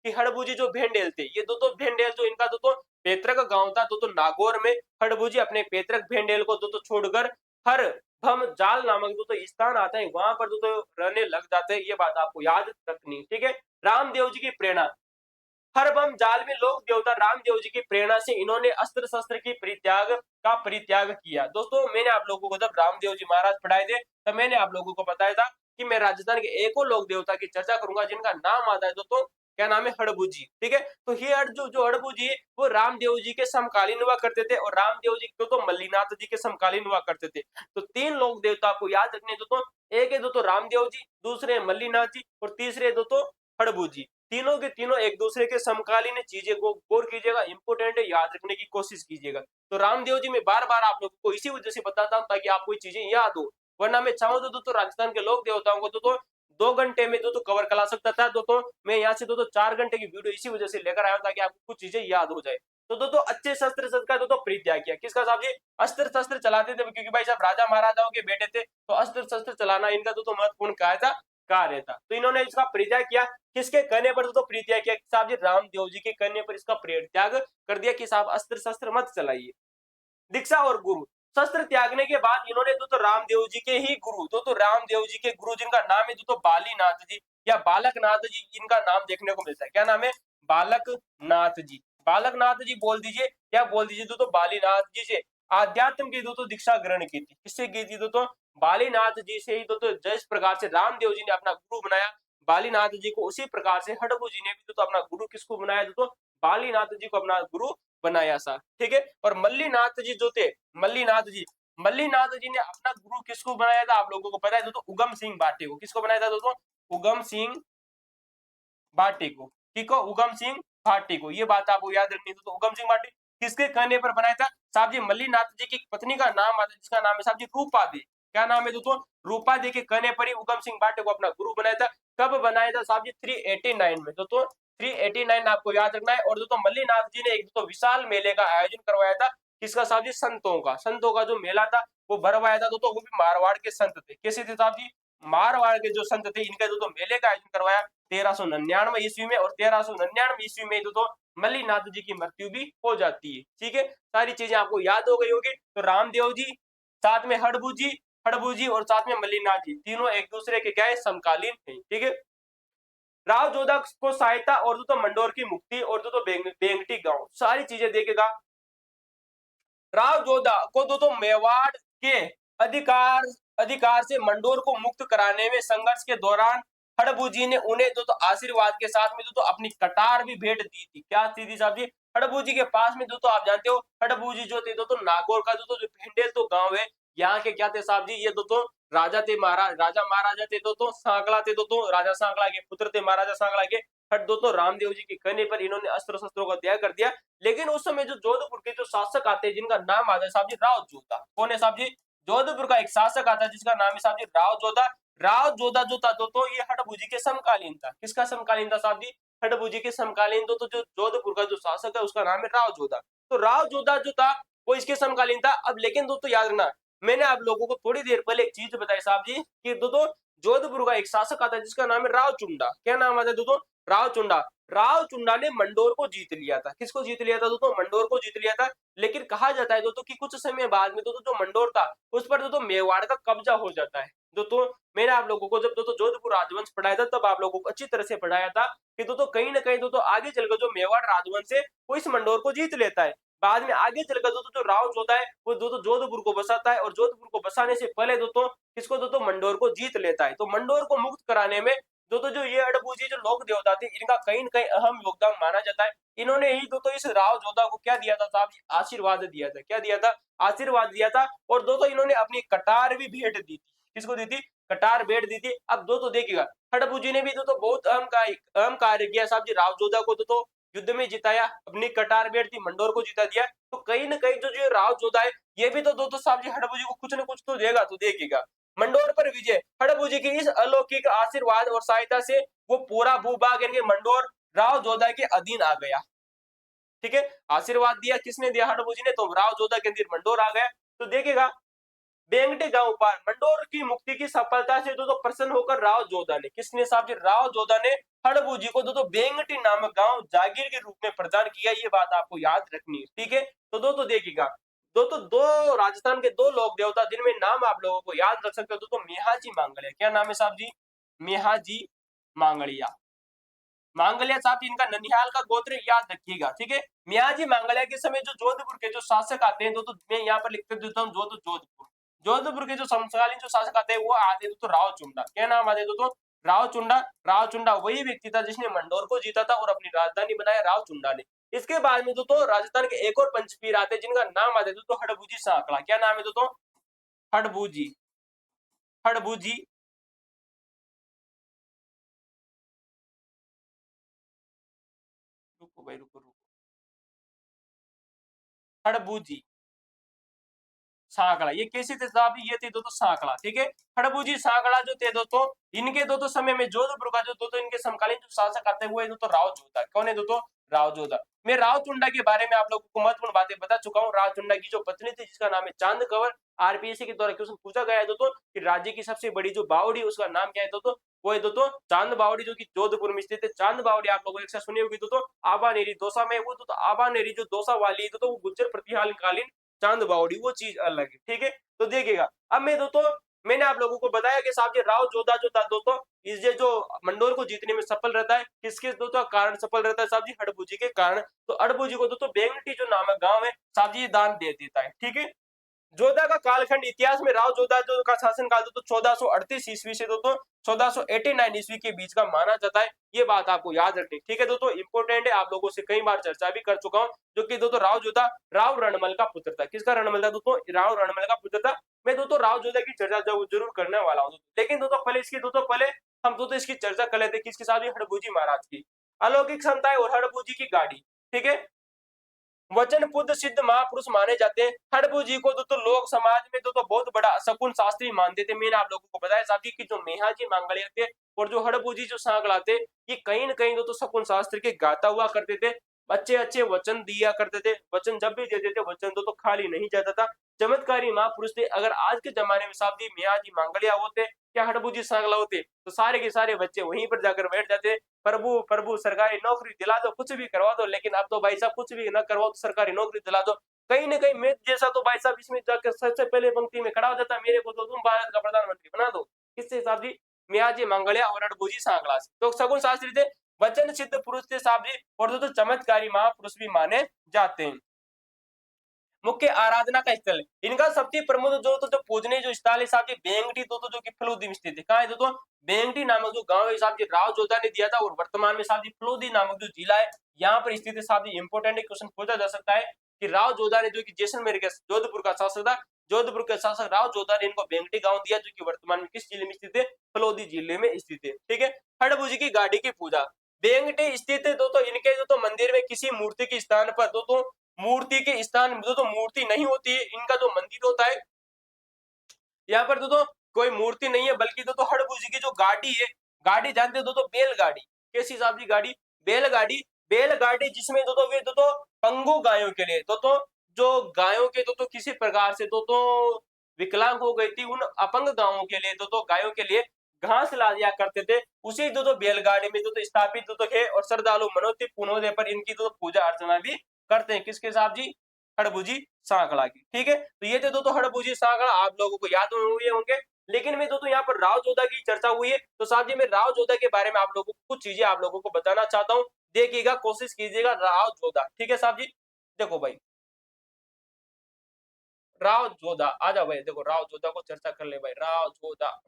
कि हड़बूजी जो भेंडेल थे ये भेंडेल जो इनका पैतृक गांव था नागौर में, हड़बूजी अपने पैतृक भेंडेल को छोड़कर हर भम जाल नामक स्थान आता है वहां पर रहने लग जाते हैं। ये बात आपको याद रखनी, ठीक है। रामदेव जी की प्रेरणा, हर बम जाल में लोक देवता रामदेव जी की प्रेरणा से इन्होंने अस्त्र शस्त्र की परित्याग किया। दोस्तों मैंने आप लोगों को जब रामदेव जी महाराज पढ़ाए थे तब मैंने आप लोगों को बताया था कि मैं राजस्थान के एक और लोक देवता की चर्चा करूंगा जिनका नाम आता है दोस्तों क्या नाम है, हड़बू जी। ठीक है, तो ये जो हड़बू जी है वो रामदेव जी के समकालीन हुआ करते थे, और रामदेव जी तो मल्लीनाथ जी के समकालीन हुआ करते थे। तो तीन लोग देवता को याद रखने दोस्तों, एक है दोस्तों रामदेव जी, दूसरे मल्लीनाथ जी, और तीसरे दोस्तों हड़बू जी। तीनों के तीनों एक दूसरे के समकालीन चीजें को गौर कीजिएगा, इंपोर्टेंट है, याद रखने की कोशिश कीजिएगा। तो रामदेव जी मैं बार बार आप लोगों को इसी वजह से बताता हूँ ताकि आपको ये चीजें याद हो, वरना मैं चाहूँ तो दोस्तों राजस्थान के लोक देवताओं को दोस्तों 2 घंटे में दोस्तों कवर करा सकता था दोस्तों, मैं यहाँ से दोस्तों 4 घंटे की वीडियो इसी वजह से लेकर आया हूँ ताकि आपको कुछ चीजें याद हो जाए। तो दोस्तों अच्छे शस्त्र का दोस्तों परित्याग किया, किसका साहब जी, अस्त्र शस्त्र चलाते थे, क्योंकि भाई साहब राजा महाराजाओं के बेटे थे, तो अस्त्र शस्त्र चलाना इनका दोस्तों महत्वपूर्ण कार्य था। तो इन्होंने इसका परित्याग किया, किसके कहने पर दोस्तों परित्याग किया, साहब जी रामदेव जी के कहने पर इसका परित्याग कर दिया कि साहब अस्त्र शस्त्र मत चलाइए। दीक्षा और गुरु, शस्त्र त्यागने के बाद इन्होंने तो रामदेव जी के ही गुरु, तो रामदेव जी के गुरु जिनका नाम है तो बालीनाथ जी या बालकनाथ जी, इनका नाम देखने को मिलता है। क्या नाम है, बालकनाथ जी। बालकनाथ जी बोल दीजिए, क्या बोल दीजिए तो बालीनाथ जी से आध्यात्म की तो दीक्षा ग्रहण की थी, किससे की थी तो बालीनाथ जी से ही तो जिस प्रकार से रामदेव जी ने अपना गुरु बनाया बालीनाथ जी को, उसी प्रकार से हडबू जी ने भी तो अपना गुरु किसको बनाया तो बालीनाथ जी को अपना गुरु बनाया सा। ठीक है, और मल्लीनाथ जी जो थे, मल्लीनाथ जी ने अपना गुरु किसको बनाया था, आप लोगों को पता है दोस्तों, उगम सिंह भाटी को। किसको बनाया था दोस्तों, उगम सिंह भाटी को। ठीक है, उगम सिंह भाटी को, ये बात आपको याद रखनी है। तो उगम सिंह भाटी किसके कहने पर बनाया था, साहब जी मल्लीनाथ जी की पत्नी का नाम आता है जिसका नाम है साहब जी रूपा दी। क्या नाम है दोस्तों, रूपा दी के कहने पर ही उगम सिंह भाटी को अपना गुरु बनाया था। कब बनाया था साहब जी, 389 में दोस्तों, 389 आपको याद रखना है। और दोस्तों मल्लीनाथ जी ने एक दोस्तों विशाल मेले का आयोजन करवाया था, किसका साहब जी, संतों का जो मेला था वो भरवाया था दोस्तों, वो भी मारवाड़ के संत थे। कैसे थे साहब जी, मारवाड़ के जो संत थे इनका दोस्तों मेले का आयोजन करवाया 1399 ईस्वी में, और 1399 ईस्वी में दोस्तों मल्लीनाथ जी की मृत्यु भी हो जाती है। ठीक है, सारी चीजें आपको याद हो गई होगी। तो रामदेव जी, साथ में हड़बू जी और साथ में मल्लीनाथ जी, तीनों एक दूसरे के क्या है, समकालीन है। ठीक है, राव जोधा को सहायता और दोस्तों मंडोर की मुक्ति और दोस्तों बेंगटी गांव, सारी चीजें देखेगा। राव जोधा को दोस्तों मेवाड़ के अधिकार अधिकार से मंडोर को मुक्त कराने में संघर्ष के दौरान हड़बू जी ने उन्हें दोस्तों आशीर्वाद के साथ में दोस्तों अपनी कटार भी भेंट दी थी। क्या थी साहब जी, हड़बू जी के पास में दोस्तों आप जानते हो हड़बू जी जो थे दोस्तों नागौर का दोस्तों जो भिंडेल तो गांव है, यहाँ के क्या थे साहब जी, ये दोस्तों राजा महाराजा थे दोस्तों, सांकला थे दोस्तों, राजा सांकला के पुत्र थे महाराजा सांकला के। हट दोस्तों रामदेव जी के कहने पर इन्होंने अस्त्र शस्त्रों का त्याग कर दिया। लेकिन उस समय जो जोधपुर के जो शासक आते हैं जिनका नाम आता है साहब जी राव जोधा, कौन है साहब जी, जोधपुर का एक शासक आता है जिसका नाम है साहब जी राव जोधा। राव जोधा जो था दोस्तों ये हडबू जी के समकालीन था, किसका समकालीन था साहब जी, हडबू जी के समकालीन। तो जो जोधपुर का जो शासक है उसका नाम है राव जोधा। तो राव जोधा जो था वो इसके समकालीन था। अब लेकिन दोस्तों याद रखना, मैंने आप लोगों को थोड़ी देर पहले एक चीज बताई साहब जी कि दोस्तों जोधपुर का एक शासक आता है जिसका नाम है राव चुंडा। क्या नाम आता है दोस्तों, राव चुंडा। राव चुंडा ने मंडोर को जीत लिया था, किसको जीत लिया था दोस्तों, मंडोर को जीत लिया था। लेकिन कहा जाता है दोस्तों कि कुछ समय बाद में दोस्तों जो मंडोर था उस पर दोस्तों मेवाड़ का कब्जा हो जाता है। दोस्तों मैंने आप लोगों को जब दोस्तों जोधपुर राजवंश पढ़ाया था तब आप लोगों को अच्छी तरह से पढ़ाया था कि दोस्तों कहीं ना कहीं दोस्तों आगे चलकर जो मेवाड़ राजवंश है वो इस मंडोर को जीत लेता है। बाद में आगे चलकर दोस्तों जो राव जोधा है वो दोस्तों जोधपुर को बसाता है, और जोधपुर को बसाने से पहले दोस्तों किसको दोस्तों मंडोर को जीत लेता है। तो मंडोर को मुक्त कराने में दोस्तों जो ये अड़बूजी जो लोक देवता थे इनका कहीं न कहीं अहम योगदान माना जाता है। इन्होंने ही दोस्तों इस राव जोधा को क्या दिया था साहब, आशीर्वाद दिया था। क्या दिया था, आशीर्वाद दिया था। और दोस्तों इन्होंने अपनी कटार भी भेंट दी थी, किसको दी थी, कटार भेंट दी थी। अब दोस्तों देखिएगा हडबू ने भी दोस्तों बहुत अहम कार्य किया साहब जी, राव जोधा को दोस्तों युद्ध में जिताया, अपनी कटार भेंट थी मंडोर को जिता दिया। तो कहीं ना कहीं जो राव जोधा है ये भी तो दोस्तों साहब जी हडबू को कुछ ना कुछ तो देगा। तो देखिएगा मंडोर पर विजय, हड़बू जी की इस अलौकिक आशीर्वाद और सहायता से वो पूरा भूभाग यानी मंडोर राव जोधा के अधीन आ गया। ठीक है, आशीर्वाद दिया किसने दिया, हड़बू जी ने, तो राव जोधा के अधीन मंडोर आ गया। तो देखिएगा बेंगटे गांव पर मंडोर की मुक्ति की सफलता से दोस्तों प्रसन्न होकर राव जोधा ने, किसने साहब जी, राव जोधा ने हड़बू जी को दोस्तों बेंगटी नामक गांव जागीर के रूप में प्रदान किया। ये बात आपको याद रखनी है। ठीक है, तो दोस्तों देखिएगा दोस्तों दो राजस्थान के दो लोक देवता जिनमें नाम आप लोगों को याद रख सकते हो दोस्तों, मेहाजी मांगलिया। क्या नाम है साहब जी, मेहाजी मांगलिया। मांगलिया साहब इनका ननिहाल का गोत्र याद रखिएगा। ठीक है, मियाजी मांगलिया के समय जो जोधपुर के जो शासक आते हैं दोस्तों, मैं यहाँ पर लिख देता हूँ जोधपुर। जोधपुर के जो समकालीन जो शासक आते हैं वो आते दोस्तों राव चुंडा। क्या नाम आते दोस्तों, रावचुंडा। रावचुंडा वही व्यक्ति था जिसने मंडोर को जीता था और अपनी राजधानी बनाया रावचुंडा ने। इसके बाद में दोस्तों राजस्थान के एक और पंचवीर आते हैं जिनका नाम आता है दोस्तों हड़बूजी सांकला। क्या नाम है दोस्तों? हड़बूजी। हड़बूजी। रुको भाई, रुको रुको। हड़बूजी सांकड़ा, ये कैसे थे साहब? ये थे दोस्तों सांकड़ा, ठीक है। हड़बूजी सांकड़ा जो थे दोस्तों, इनके दोस्तों समय में जोधपुर का जो दोस्तों इनके समकालीन जो शासक आते हुए दोस्तों राव जोधा। कौन है दोस्तों? राव जोधा। मैं राव चुंडा के बारे में आप लोगों को महत्वपूर्ण बातें बता चुका हूँ। राव चुंडा की जो पत्नी थी जिसका नाम है चांद कंवर, आरपीएससी के द्वारा क्वेश्चन पूछा गया है दोस्तों कि राज्य की सबसे बड़ी जो बावड़ी उसका नाम क्या है दोस्तों? वो है दोस्तों चांद बावड़ी, जो कि जोधपुर में स्थित है। चांद बावड़ी आप लोगों ने अक्सर सुनी होगी दोस्तों आबा नेरी दौसा में। वो दोस्तों आबा नेरी जो दौसा वाली है दोस्तों वो गुज्जर प्रतिहाल चांद बावड़ी वो चीज अलग है, ठीक है। तो देखिएगा, अब मैं दोस्तों मैंने आप लोगों को बताया कि साहब ये राव जोधा जो था दोस्तों, ये जो मंडोर को जीतने में सफल रहता है, किसके दोस्तों कारण सफल रहता है? साहब जी हड़बूजी के कारण। तो हड़बूजी को दोस्तों बेंगटी जो नामक गांव है साहब जी ये दान दे देता है, ठीक है। जोधा का कालखंड इतिहास में राव जोधा जो का शासन काल तो 1438 ईस्वी से दोस्तों 1489 ईस्वी के बीच का माना जाता है। ये बात आपको याद रखनी, ठीक है दोस्तों, इंपोर्टेंट है। आप लोगों से कई बार चर्चा भी कर चुका हूं। जो कि दोस्तों राव जोधा राव रणमल का पुत्र था। किसका रणमल था दोस्तों? राव रणमल का पुत्र था। मैं दोस्तों राव जोधा की चर्चा जरूर करने वाला हूँ, लेकिन दोस्तों पहले हम दोस्तों इसकी चर्चा कर लेते हैं किसके साथ? हड़बूजी महाराज की अलौकिक क्षमताएं और हड़बूजी की गाड़ी, ठीक है। वचन बुद्ध सिद्ध महापुरुष माने जाते हैं। हड़बू जी को दोस्तों लोक समाज में दोस्तों बहुत बड़ा शकुन शास्त्री मानते थे। मैंने आप लोगों को बताया साहब जी की जो मेहाजी मांगलिया थे और जो हड़बू जी जो सांकला थे, ये कहीं न कहीं दोस्तों शकुन शास्त्र के गाता हुआ करते थे। अच्छे अच्छे वचन दिया करते थे। वचन जब भी देते थे वचन तो खाली नहीं जाता था। चमत्कारी महापुरुष थे। अगर आज के जमाने में साहब जी मेहाजी मांगलिया होते या हड़बू जी सांकला होते तो सारे के सारे बच्चे वहीं पर जाकर बैठ जाते। प्रभु प्रभु सरकारी नौकरी दिला दो, कुछ भी करवा दो, लेकिन अब तो भाई साहब कुछ भी ना करवाओ तो सरकारी नौकरी दिला दो। कहीं ना कहीं मैं जैसा तो भाई साहब इसमें जाकर सबसे पहले पंक्ति में खड़ा हो जाता, मेरे को तो तुम भारत का प्रधानमंत्री बना दो। किससे साहब जी? मियाजी मंगलिया और अड़बूजी सांकला से। तो सगुन शास्त्री थे, वचन सिद्ध पुरुष थे साहब जी, और तो चमत्कारी महापुरुष भी माने जाते हैं। मुख्य आराधना का स्थल इनका सबसे प्रमुख जो पूजनीय जो स्थल है साहब जी बेंगटी दोस्तों जो कि फलूदी में स्थित है। कहाँ है दोस्तों? बेंगटी नामक जो गांव है साहब जी राव जोधा ने दिया था, और वर्तमान में साहब जी फलूदी नामक जो जिला है यहाँ पर स्थित है। साहब जी इंपोर्टेंट क्वेश्चन पूछा जा सकता है कि राव जोधा ने जो कि जैसलमेर के जोधपुर का शासक था, जोधपुर के शासक राव जोधा ने इनको बेंगटी गाँव दिया जो की वर्तमान में किस जिले में स्थित है? फलौदी जिले में स्थित है, ठीक है। हड़बूजी की गाड़ी की पूजा बेंगटी स्थित है दोस्तों। इनके दोस्तों मंदिर में किसी मूर्ति के स्थान पर दोस्तों मूर्ति के स्थान में दोस्तों मूर्ति नहीं होती है। इनका जो मंदिर होता है यहाँ पर दोस्तों कोई मूर्ति नहीं है, बल्कि दोस्तों हड़बूजी की जो गाड़ी है, गाड़ी जानते हो दोस्तों बैलगाड़ी। कैसी साहब जी गाड़ी? बैलगाड़ी। बैलगाड़ी जिसमें दोस्तों वे दोस्तों पंगु गायों के लिए दोस्तों जो गायों के दोस्तों किसी प्रकार से दोस्तों विकलांग हो गई थी, उन अपंग गायों के लिए दोस्तों गायों के लिए घास ला दिया करते थे। उसी दोस्तों बैलगाड़ी में दोस्तों स्थापित दोस्तों है, और श्रद्धालु मनोती पुनोदय पर इनकी दोस्तों पूजा अर्चना भी करते हैं। किसके साहब जी? हड़बूजी सांकड़ा की, ठीक है। तो ये थे दोस्तों हड़बूजी सांकड़ा, आप लोगों को याद हुए होंगे। लेकिन मैं दोस्तों यहाँ पर राव जोधा की चर्चा हुई है, तो साहब जी मैं राव जोधा के बारे में आप लोगों को कुछ चीजें आप लोगों को बताना चाहता हूँ। देखिएगा, कोशिश कीजिएगा। राव जोधा, ठीक है साहब जी। देखो भाई राव जोधा, आ जाओ भाई, देखो राव जोधा को चर्चा कर ले भाई। राव जोधा,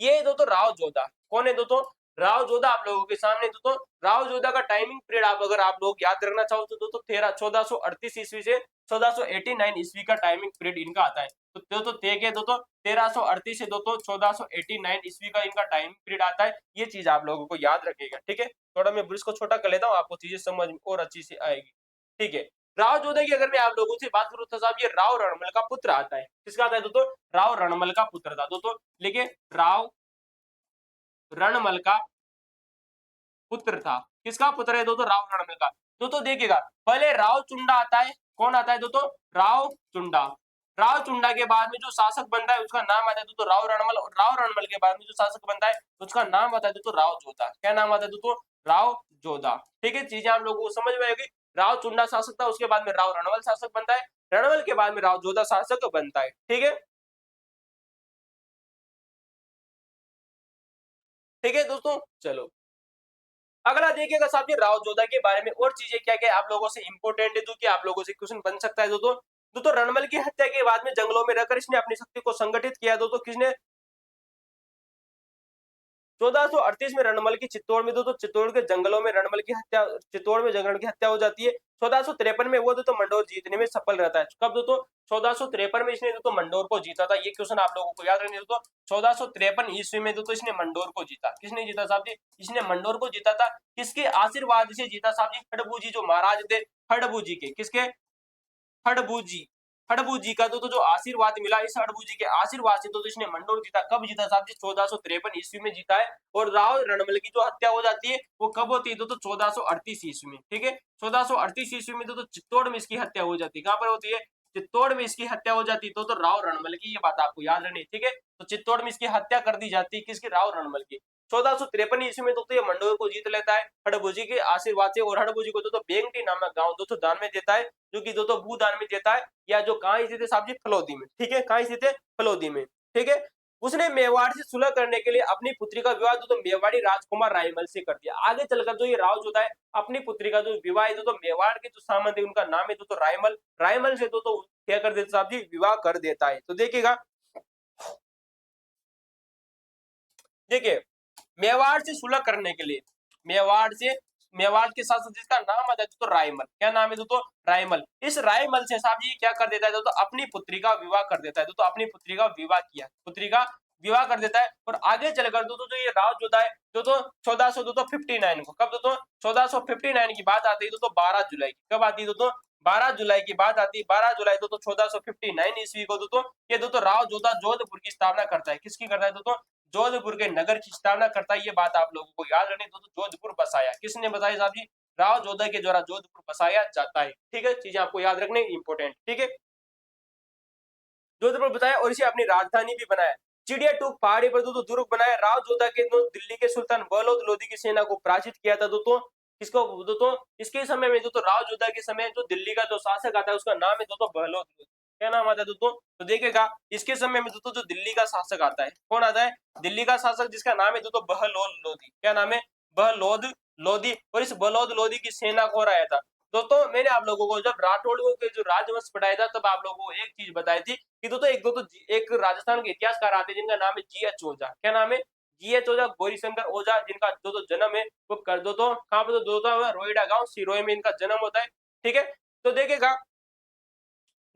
ये दोस्तों राव जोधा कौन है दोस्तों? राव जोधा आप लोगों के सामने दोस्तों राव जोधा का टाइमिंग पीरियड आप अगर आप लोग याद रखना चाहो तो दोस्तों 1438 ईस्वी से 1489 ईस्वी का टाइमिंग पीरियड इनका आता है। तो दोस्तों ते के दोस्तों 1338 से दोस्तों 1489 ईस्वी का इनका टाइमिंग पीरियड आता है। ये चीज आप लोगों को याद रखेगा, ठीक है। थोड़ा मैं ब्रिज को छोटा कर लेता हूँ, आपको चीजें समझ में और अच्छी से आएगी, ठीक है। राव जोधा की अगर मैं आप लोगों से बात करूं तो साहब ये राव रणमल का पुत्र आता है। किसका आता है दोस्तों? राव रणमल का पुत्र था दोस्तों। लिखिए राव रणमल का पुत्र था। किसका पुत्र है दोस्तों? राव रणमल का। दोस्तों देखिएगा, पहले राव चुंडा आता है। कौन आता है दोस्तों? राव चुंडा। राव चुंडा के बाद में जो शासक बनता है उसका नाम आता है दोस्तों राव रणमल, और राव रणमल के बाद में जो शासक बनता है उसका नाम आता है दोस्तों राव जोधा। क्या नाम आता है दोस्तों? राव जोधा, ठीक है। चीजें आप लोगों को समझ में आएगी। राव चुंडा शासक था, उसके बाद में राव रणमल शासक बनता है, रणमल के बाद में राव जोधा शासक बनता है, ठीक है। ठीक है दोस्तों, चलो अगला देखिएगा साहब जी राव जोधा के बारे में और चीजें क्या क्या आप लोगों से इंपॉर्टेंट है जो कि आप लोगों से क्वेश्चन बन सकता है दोस्तों। दोस्तों रणमल की हत्या के बाद में जंगलों में रहकर इसने अपनी शक्ति को संगठित किया दोस्तों। किसने? 1438 में रणमल की चित्तौड़ में दोस्तों चित्तौड़ के जंगलों में रणमल की हत्या, चित्तौड़ में रणमल की हत्या हो जाती है। 1453 में वो दोस्तों मंडोर जीतने में सफल रहता है। कब दोस्तों? 1453 में इसने दोस्तों मंडोर को जीता था। ये क्वेश्चन आप लोगों को याद रखना दोस्तों। 1453 ईस्वी में दोस्तों इसने मंडोर को जीता। किसने जीता साहब जी? इसने मंडोर को जीता था। किसके आशीर्वाद से जीता साहब जी? हड़बू जी जो महाराज थे, हड़बू जी के। किसके? हड़बू जी। हड़बू जी का तो जो आशीर्वाद मिला, इस हड़बू जी के आशीर्वाद से तो इसने मंडोर जीता। कब जीता साहब जी? 1453 ईस्वी में जीता है। और राव रणमल की जो हत्या हो जाती है वो कब होती है? तो 1438 ईस्वी में। ठीक है, 1438 ईस्वी में तो चित्तौड़ में इसकी हत्या हो जाती है। कहां पर होती है? चित्तौड़ में इसकी हत्या हो जाती है। तो राव रणमल की, ये बात आपको याद रखनी है। ठीक है, तो चित्तौड़ में इसकी हत्या कर दी जाती है। किसकी? राव रणमल की। 1453 ईस्वी में दोस्तों ये मंडोर को जीत लेता है हड़बू जी के आशीर्वाद से। और हड़बू जी को दोस्तों बेंगटी नामक गांव दोस्तों दान में देता है, जो कि दोस्तों भूदान में देता है, या जो कहां स्थित है साहब जी? फलौदी में। ठीक है, कहां स्थित है? फलौदी में। ठीक है, उसने मेवाड़ से सुलह करने के लिए अपनी पुत्री का विवाह तो मेवाड़ी राजकुमार रायमल से कर दिया। आगे चलकर जो ये राव जो है अपनी पुत्री का जो विवाह है तो मेवाड़ के जो सामंत है उनका नाम है तो रायमल, रायमल से तो क्या कर देता साहब जी? विवाह कर देता है। तो देखिएगा, देखिए मेवाड़ से सुलह करने के लिए, मेवाड़ से, मेवाड़ के साथ जिसका नाम आता है तो रायमल। क्या नाम है दोस्तों? रायमल। इस रायमल से साहब जी क्या कर देता है दोस्तों? अपनी पुत्री का विवाह कर देता है। दोस्तों अपनी पुत्री का विवाह किया, पुत्री का विवाह कर देता है। और आगे चलकर दोस्तों जो ये राव जोधा है दोस्तों 1459 को, कब दोस्तों? 1459 की बात आती है दोस्तों 12 जुलाई की। कब आती है दोस्तों? 12 जुलाई की बात आती है। 12 जुलाई दोस्तों 1459 ईस्वी को दोस्तों ये दोस्तों राव जोधा जोधपुर की स्थापना करता है। किसकी करता है दोस्तों? जोधपुर के नगर की स्थापना करता है। ये बात आप लोगों को याद रखनी। दोस्तों जोधपुर बसाया किसने? बताया साहब जी? राव जोधा के द्वारा जोधपुर बसाया जाता है। ठीक है, चीजें आपको याद रखनी इंपॉर्टेंट। ठीक है, जोधपुर बताया और इसे अपनी राजधानी भी बनाया। चिड़िया टूक पहाड़ी पर दोस्तों दुर्ग बनाया। राव जोधा के दिल्ली के सुल्तान बहलोद लोधी की सेना को पराजित किया था दोस्तों। किसको दोस्तों? इसके समय में दोस्तों राव जोधा के समय जो दिल्ली का जो शासक आता है उसका नाम है दोस्तों बहलोद लोधी। क्या नाम आता है दोस्तों? तो देखिएगा इसके समय में दोस्तों जो दिल्ली का शासक आता है, कौन आता है? दिल्ली का शासक जिसका नाम है दोस्तों बहलोद लोधी। क्या नाम है? बहलोद लोधी। और इस बहलोद लोधी की सेना को हराया था। दोस्तों मैंने आप लोगों को जब राठौड़ों के जो राजवंश पढ़ाया था तब आप लोगों को एक चीज बताई थी कि एक राजस्थान के इतिहासकार आते हैं जिनका नाम है जी.एच. ओझा। क्या नाम है? जी.एच. ओझा, गौरीशंकर ओझा, जिनका जन्म है वो कर दो तो कहां पर? दोस्तों रोहिड़ा गांव सिरोही में इनका जन्म होता है। ठीक है, तो देखिएगा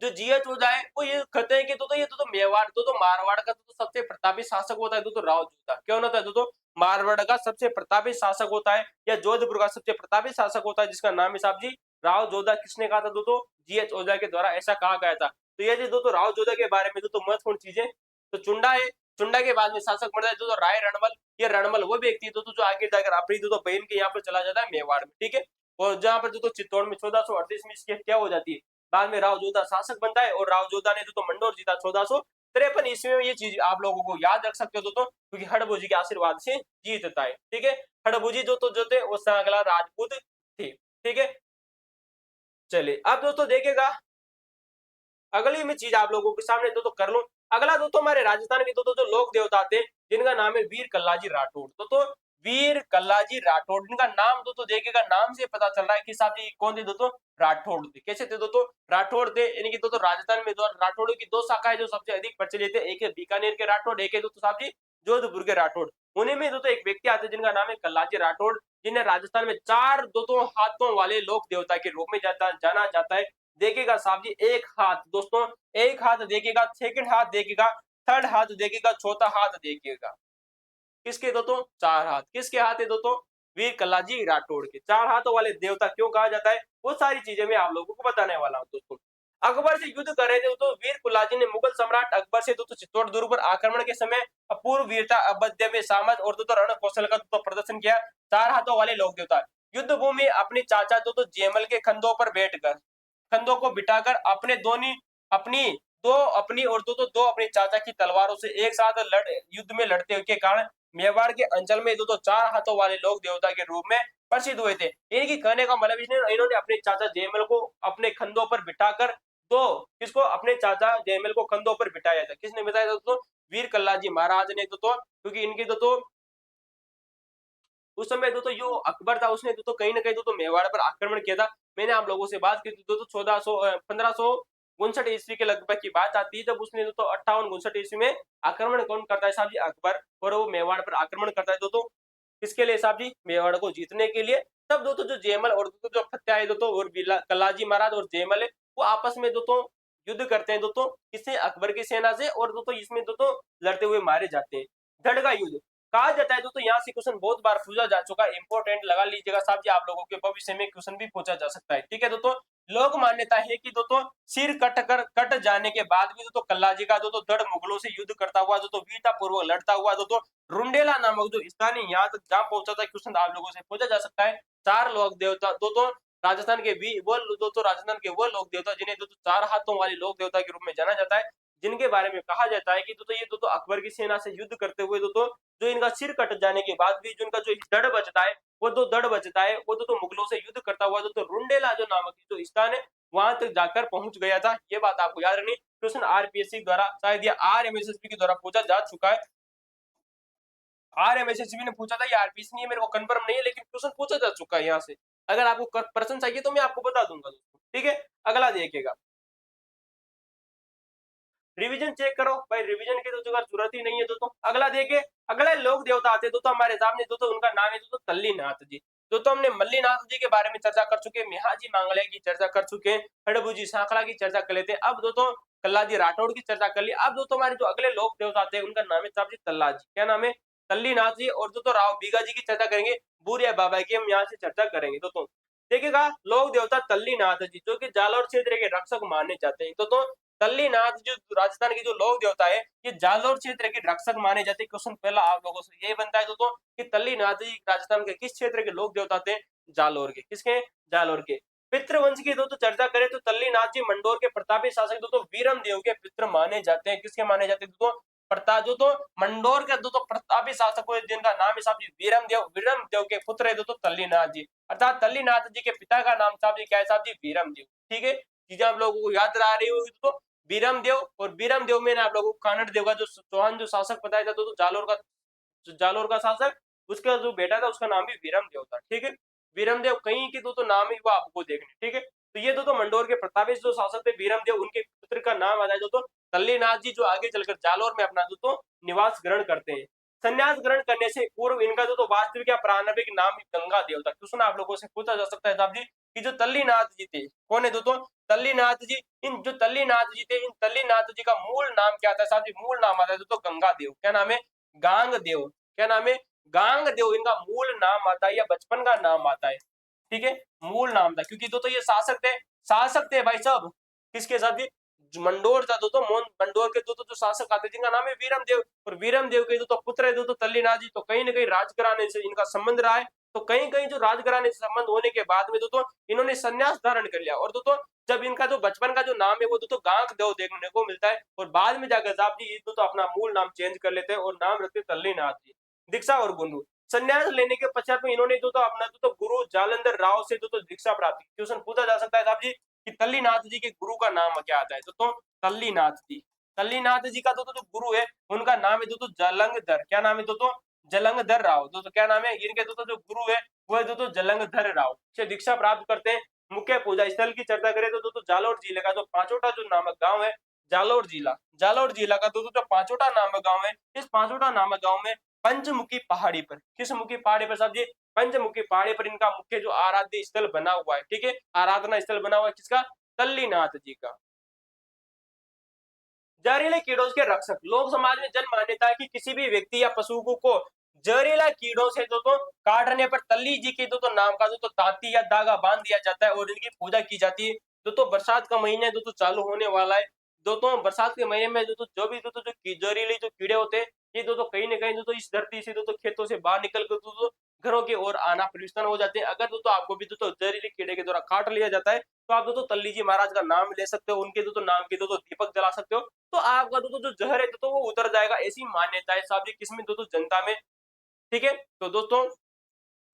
जो जी.एच. ओझा है वो ये कहते हैं कि ये मेवाड़ मारवाड़ का सबसे प्रतापी शासक होता है राव जोधा। क्यों होता है मारवाड़ का सबसे प्रतापी शासक होता है, या जोधपुर का सबसे प्रतापी शासक होता है जिसका नाम है साहब जी राव जोधा। किसने कहा था दोस्तों? जी.एच. ओझा के द्वारा ऐसा कहा गया था। तो ये दोस्तों राव जोधा के बारे में महत्वपूर्ण चीजें। तो चुंडा है, चुंडा के बाद में शासक बढ़ता है दोस्तों राय रणमल। ये रणमल वो व्यक्ति है जो आगे जाकर अपनी बहन के यहाँ पर चला जाता है मेवाड़ में। ठीक है, और जहाँ पर चित्तौड़ में 1438 में इसकी हत्या हो जाती है। बाद में राव जोधा शासक बनता है और राव जोधा ने मंडोर जीता 1453 ईस्वी में। ये चीज आप लोगों को याद रख सकते हो दोस्तों, क्योंकि हड़बू जी के आशीर्वाद से जीतता है। ठीक है, हड़बू जी जो थे वो सांगला राजपूत थे। ठीक है, चलिए अब दोस्तों देखिएगा अगली मैं चीज आप लोगों के सामने कर लूं। अगला दोस्तों हमारे राजस्थान के जो लोक देवता थे जिनका नाम है वीर कल्लाजी राठौड़। वीर कल्लाजी राठौड़, इनका नाम देखिएगा, नाम से पता चल रहा है कि साहब जी कौन थे दोस्तों? राठौड़ थे। कैसे थे दोस्तों? राठौड़ थे। यानी कि राजस्थान में राठौड़ों की दो शाखाएं जो सबसे अधिक प्रचलित है, एक है बीकानेर के राठौड़, एक है दोस्तों साहब जी जोधपुर के राठौड़। उन्हीं में दोस्तों एक व्यक्ति आते हैं जिनका नाम है कल्लाजी राठौड़, जिन्हें राजस्थान में चार दोस्तों हाथों वाले लोक देवता के रूप में जाना जाता है। देखिएगा साहब जी एक हाथ दोस्तों, एक हाथ देखिएगा, सेकंड हाथ देखिएगा, थर्ड हाथ देखिएगा, चौथा हाथ देखिएगा। किसके दोस्तों? चार हाथ। किसके हाथ है दोस्तों? वीर कल्लाजी राठौड़ के। चार हाथों वाले देवता क्यों कहा जाता है वो सारी चीजें मैं आप लोगों को बताने वाला हूँ दोस्तों। अकबर से युद्ध कर रहे थे तो वीर कुल्लाजी ने मुगल सम्राट अकबर से चित्तौड़ दुर्ग पर आक्रमण के समय अपूर्व वीरता, अबद्य में सामर्थ और रण कौशल का प्रदर्शन किया। चार हाथों वाले लोक देवता युद्ध भूमि अपनी चाचा जेमल के कंधों पर बैठकर, कंधों को बिठाकर अपने दोनों अपनी दो अपनी और दो अपने चाचा की तलवारों से एक साथ युद्ध में लड़ते के कारण मेवाड़ के अंचल में चार हाथों वाले लोग देवता के रूप में प्रसिद्ध हुए थे। इनकी कहने का मतलब इन्होंने अपने चाचा जयमल को अपने कंधों पर बिठाकर किसको? अपने चाचा जयमल को कंधों पर बिठाया था। किसने बताया दोस्तों? वीर कल्लाजी महाराज ने क्योंकि इनकी उस समय जो अकबर था उसने कहीं ना कहीं मेवाड़ पर आक्रमण किया था। मैंने आप लोगों से बात की थी 1400 1500 1959 के लगभग की बात आती है, जब उसने दोस्तों 58-59 में आक्रमण कौन करता है साहब जी, अकबर, और वो मेवाड़ पर आक्रमण करता है दोस्तों, किसके लिए साहब जी, मेवाड़ को जीतने के लिए। तब दोस्तों जो जयमल और दोस्तों जो फतेह है दोस्तों, और कलाजी महाराज और जयमल है, वो आपस में दोस्तों युद्ध करते हैं दोस्तों, किससे, अकबर की सेना से, और दोस्तों इसमें दोस्तों लड़ते हुए मारे जाते हैं, धड़ का युद्ध कहा जाता है दोस्तों। यहाँ से क्वेश्चन बहुत बार पूछा जा चुका है, इंपॉर्टेंट लगा लीजिएगा साहब जी, आप लोगों के भविष्य में क्वेश्चन भी पूछा जा सकता है, ठीक है दोस्तों। लोक मान्यता है कि दोस्तों सिर कट जाने के बाद भी दोस्तों कल्लाजी का दोस्तों धड़ मुगलों से युद्ध करता हुआ दोस्तों वीरता पूर्वक लड़ता हुआ दोस्तों रुंडेला नामक जो स्थान है यहाँ तक जहाँ पहुंचा था, क्वेश्चन आप लोगों से पूछा जा सकता है। चार लोक देवता दोस्तों राजस्थान के भी वो दोस्तों राजस्थान के वो लोक देवता जिन्हें दोस्तों चार हाथों वाले लोक देवता के रूप में जाना जाता है, जिनके बारे में कहा जाता है कि दोस्तों ये दोस्तों अकबर की सेना से युद्ध करते हुए दोस्तों जो इनका सिर कट जाने के बाद भी जो इनका जो दड़ बचता है, वो दो दड़ बचता है, वो दोस्तों मुगलों से युद्ध करता हुआ दोस्तों रुंडेला जो नामक जो स्थान है वहां तक जाकर पहुंच गया था। ये बात आपको याद रखनी, क्वेश्चन आरपीएससी द्वारा शायद या आरएमएसएसबी के द्वारा पूछा जा चुका है। आरएमएसएसबी ने पूछा था, ये आरपीएससी नहीं है, मेरे को कंफर्म नहीं है, लेकिन क्वेश्चन पूछा जा चुका है यहाँ से। अगर आपको प्रश्न चाहिए तो मैं आपको बता दूंगा दोस्तों, ठीक है। अगला देखिएगा, रिवीजन चेक करो भाई, रिवीजन की तो जरूरत ही नहीं है दोस्तों। अगला देखिए, अगला लोक देवता आते दोस्तों हमारे सामने दोस्तों, उनका नाम है दोस्तों तल्लीनाथ जी। दोस्तों हमने मल्लीनाथ जी के बारे में चर्चा कर चुके हैं, मिहाजी मांगले की चर्चा कर चुके हैं, हड़बूजी सांखला की चर्चा कर लेते हैं। अब दोस्तों कल्लाजी राठौड़ की चर्चा कर ली। अब दोस्तों हमारे जो अगले लोक देवता आते हैं उनका नाम है साहब जी तल्ला जी, क्या नाम है, तल्लीनाथ जी। और दोस्तों राव बीगा जी की चर्चा करेंगे, बूरिया बाबा की हम यहाँ से चर्चा करेंगे दोस्तों। देखिएगा, लोक देवता तल्लीनाथ जी जो कि जालौर क्षेत्र के रक्षक माने जाते हैं दोस्तों। तल्लीनाथ जो राजस्थान के जो लोक देवता है, ये जालोर क्षेत्र के रक्षक माने जाते हैं। क्वेश्चन पहला आप लोगों से ये बनता है दोस्तों कि तल्लीनाथ जी राजस्थान के किस क्षेत्र के लोक देवता थे, जालोर के, किसके, जालोर के। पितृवंश की दोस्तों चर्चा करें तो तल्लीनाथ जी मंडोर के प्रतापी शासक दोस्तों वीरम देव के पितृ माने जाते हैं। किसके माने जाते हैं दोस्तों, प्रताप जो तो मंडोर के दोस्तों प्रतापी शासक है जिनका नाम है साहब जी वीरम देव के पुत्र है दोस्तों तल्लीनाथ जी, अर्थात तल्लीनाथ जी के पिता का नाम साहब जी क्या है साहब जी, वीरम देव, ठीक है। चीजें आप लोगों को याद रहा रही होगी दोस्तों। बीरम देव, और बीरम देव में आप लोगों को कानड़ देव का जो चौहान जो शासक बताया जाता तो जालोर का शासक, उसका जो बेटा था उसका नाम भी बीरम देव था, ठीक है। बीरम देव कहीं के दो तो नाम ही वो आपको देखने, ठीक है। तो ये दो तो मंडोर के प्रतापी जो शासक थे बीरम देव, उनके पुत्र का नाम आता है दोस्तों तल्लीनाथ जी, जो आगे चलकर जालोर में अपना दोस्तों निवास ग्रहण करते हैं। संन्यास ग्रहण करने से पूर्व इनका जो तो वास्तविक या प्रारंभिक नाम गंगा देव था। क्वेश्चन आप लोगों से पूछा जा सकता है साहब जी कि जो तल्लीनाथ जी थे कौन है दोस्तों, तल्लीनाथ जी, इन जो तल्लीनाथ जी थे, इन तल्लीनाथ जी का मूल नाम क्या था साहब जी, मूल नाम आता है दोस्तों गंगा देव, क्या नाम है, गांग देव, क्या नाम है, गांग देव इनका मूल नाम आता है या बचपन का नाम आता है, ठीक है, मूल नाम था। क्योंकि दोस्तों ये शासक थे भाई साहब, किसके साथ भी, मंडोर था दोस्तों, मंडोर के दोस्तों जो शासक आते जिनका नाम है वीरम देव, और वीरम देव के दोस्तों पुत्र है दोस्तों तल्लीनाथ जी। तो कहीं ना कहीं राजघराने से इनका संबंध रहा है। तो कहीं कहीं जो राजघराने से संबंध होने के बाद में दोस्तों इन्होंने संन्यास धारण कर लिया, और दोस्तों जब इनका जो बचपन का जो नाम है वो दोस्तों गांग देव देखने को मिलता है, और बाद में जाकर साहब जी दोस्तों अपना मूल नाम चेंज कर लेते हैं और नाम रखते तल्लीनाथ जी। दीक्षा और गुरु, संन्यास लेने के पश्चात में इन्होंने दोस्तों अपना दोस्तों गुरु जालंधर राव से दोस्तों दीक्षा प्राप्त की। क्वेश्चन पूछा जा सकता है साहब जी कि तल्लीनाथ जी के गुरु का नाम क्या आता है दोस्तों, तल्लीनाथ जी, तल्लीनाथ जी का दोस्तों जो गुरु है उनका नाम है दोस्तों जलंगधर, क्या नाम है दोस्तों, जलंगधर राव, दोस्तों क्या नाम है इनके दोस्तों जो गुरु है वो है दोस्तों जलंगधर राव से दीक्षा प्राप्त करते हैं। मुख्य पूजा स्थल की चर्चा करें तो दोस्तों जालोर जिले का जो पांचोटा जो नामक गांव है, जालोर जिला का दोस्तों जो पांचोटा नामक गांव है, इस पांचोटा नामक गांव में पंचमुखी पहाड़ी पर, किस मुखी पहाड़ी पर साहब जी, पंचमुखी पहाड़ी पर इनका मुख्य जो आराध्य स्थल बना हुआ है, ठीक है, आराधना स्थल बना हुआ है किसका, तल्लीनाथ जी का। जहरीले कीड़ों के रक्षक, लोक समाज में जन मान्यता है कि किसी भी व्यक्ति या पशु को जहरीला कीड़ों से तो काटने पर तल्ली जी के तो नाम का तो तांती या धागा बांध दिया जाता है और इनकी पूजा की जाती है। तो बरसात का महीने तो चालू होने वाला है। बरसात के महीने में जो भी जो जहरीले जो कीड़े होते हैं ये कहीं ना कहीं इस धरती से खेतों से बाहर निकल कर घरों की ओर आना प्रविष्ट हो जाते हैं। अगर आपको भी जहरीले कीड़े के द्वारा काट लिया जाता है तो आप तल्ली जी महाराज का नाम ले सकते हो, उनके नाम के दीपक जला सकते हो, तो आपका जो जहर है वो उतर जाएगा। ऐसी मान्यता है साहब जी किसमें जनता में, ठीक है। तो दोस्तों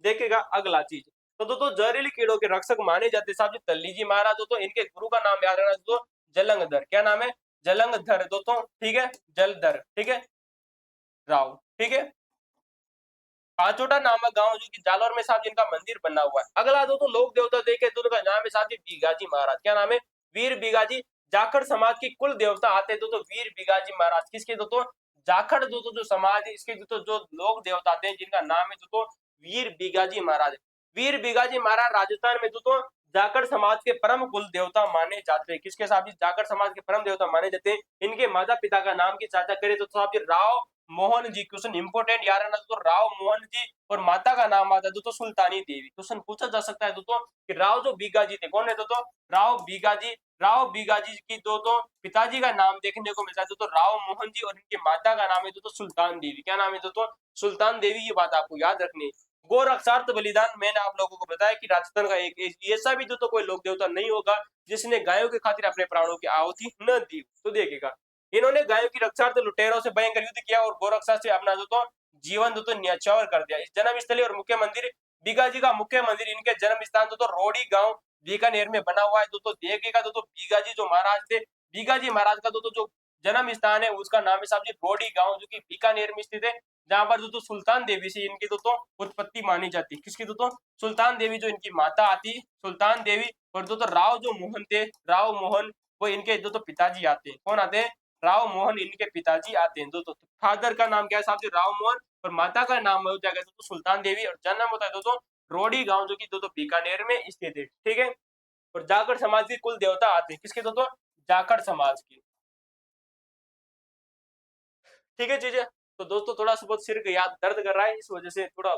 देखिएगा अगला चीज, तो जहरीले कीड़ों के रक्षक माने जाते साहब जी तल्ली जी महाराज, इनके गुरु का नाम याद रखना दोस्तों जलंगधर, क्या नाम है, जलंगधर दोस्तों, ठीक है, जलधर, ठीक है, राव, ठीक है। पांचोटा नामक गांव जो कि जालोर में साहब जिनका मंदिर बना हुआ है। अगला लोक देवता देखे का नाम है साहब जी बीगाजी महाराज, क्या नाम है, वीर बीगाजी जाखड़ समाज के कुल देवता आते हैं दोस्तों वीर बिगाजी महाराज। किसके दोस्तों? जाखड़ दोस्तों जो समाज है इसके दोस्तों जो लोग देवता आते हैं जिनका नाम है दोस्तों वीर बिगाजी महाराज। वीर बिगाजी महाराज राजस्थान में दोस्तों जाखड़ समाज के परम कुल देवता माने जाते हैं। किसके साहब जी? जाखड़ समाज के परम देवता माने जाते हैं। इनके माता पिता का नाम की चर्चा करें तो साहब जी राव मोहन जी। क्वेश्चन इंपोर्टेंट यार है ना दोस्तों, राव मोहन जी। और माता का नाम आता है दोस्तों सुल्तानी देवी। क्वेश्चन पूछा जा सकता है दोस्तों कि राव जो बीगाजी थे कौन है दोस्तों? राव बीगाजी। राव बीगाजी की दोस्तों पिताजी का नाम देखने को मिलता है दोस्तों राव मोहन जी, और इनकी माता का नाम है दोस्तों सुल्तान देवी। क्या नाम है दोस्तों? सुल्तान देवी। ये बात आपको याद रखनी है। गौ रक्षार्थ बलिदान मैंने आप लोगों को बताया कि राजस्थान का एक ऐसा भी दोस्तों कोई लोक देवता नहीं होगा जिसने गायों के खातिर अपने प्राणों की आहुति न दी। तो देखिएगा इन्होंने गायों की रक्षार्थ लुटेरों से भयंकर युद्ध किया और गोरक्षा से अपना दोस्तों जीवन दोस्तों न्यौछावर कर दिया। इस जन्म स्थली और मुख्य मंदिर बीगाजी का मुख्य मंदिर इनके जन्म स्थान दोस्तों रोडी गांव बीकानेर में बना हुआ है। दोस्तों देखिएगा दोस्तों बीगाजी जो महाराज थे, बीगाजी महाराज का दोस्तों जो जन्म स्थान है उसका नाम है साहब जी रोडी गांव जो कि बीकानेर में स्थित है, जहां पर दोस्तों सुल्तान देवी से इनकी दोस्तों उत्पत्ति मानी जाती है। किसकी दोस्तों? सुल्तान देवी जो इनकी माता आती सुल्तान देवी, और दोस्तों राव जो मोहन थे, राव मोहन वो इनके दोस्तों पिताजी आते हैं। कौन आते हैं? राव मोहन इनके पिताजी आते हैं दोस्तों। फादर का नाम क्या है साहब जी? राव मोहन, और माता का नाम होता है दोस्तों सुल्तान देवी, और जन्म होता है दोस्तों रोडी गांव जो कि दोस्तों बीकानेर में स्थित है। ठीक है। और जाखड़ समाज की कुल देवता आते हैं। किसके दोस्तों? जाखड़ समाज की। ठीक है चीजें। तो दोस्तों थोड़ा सा बहुत सिर का याद दर्द कर रहा है इस वजह से थोड़ा।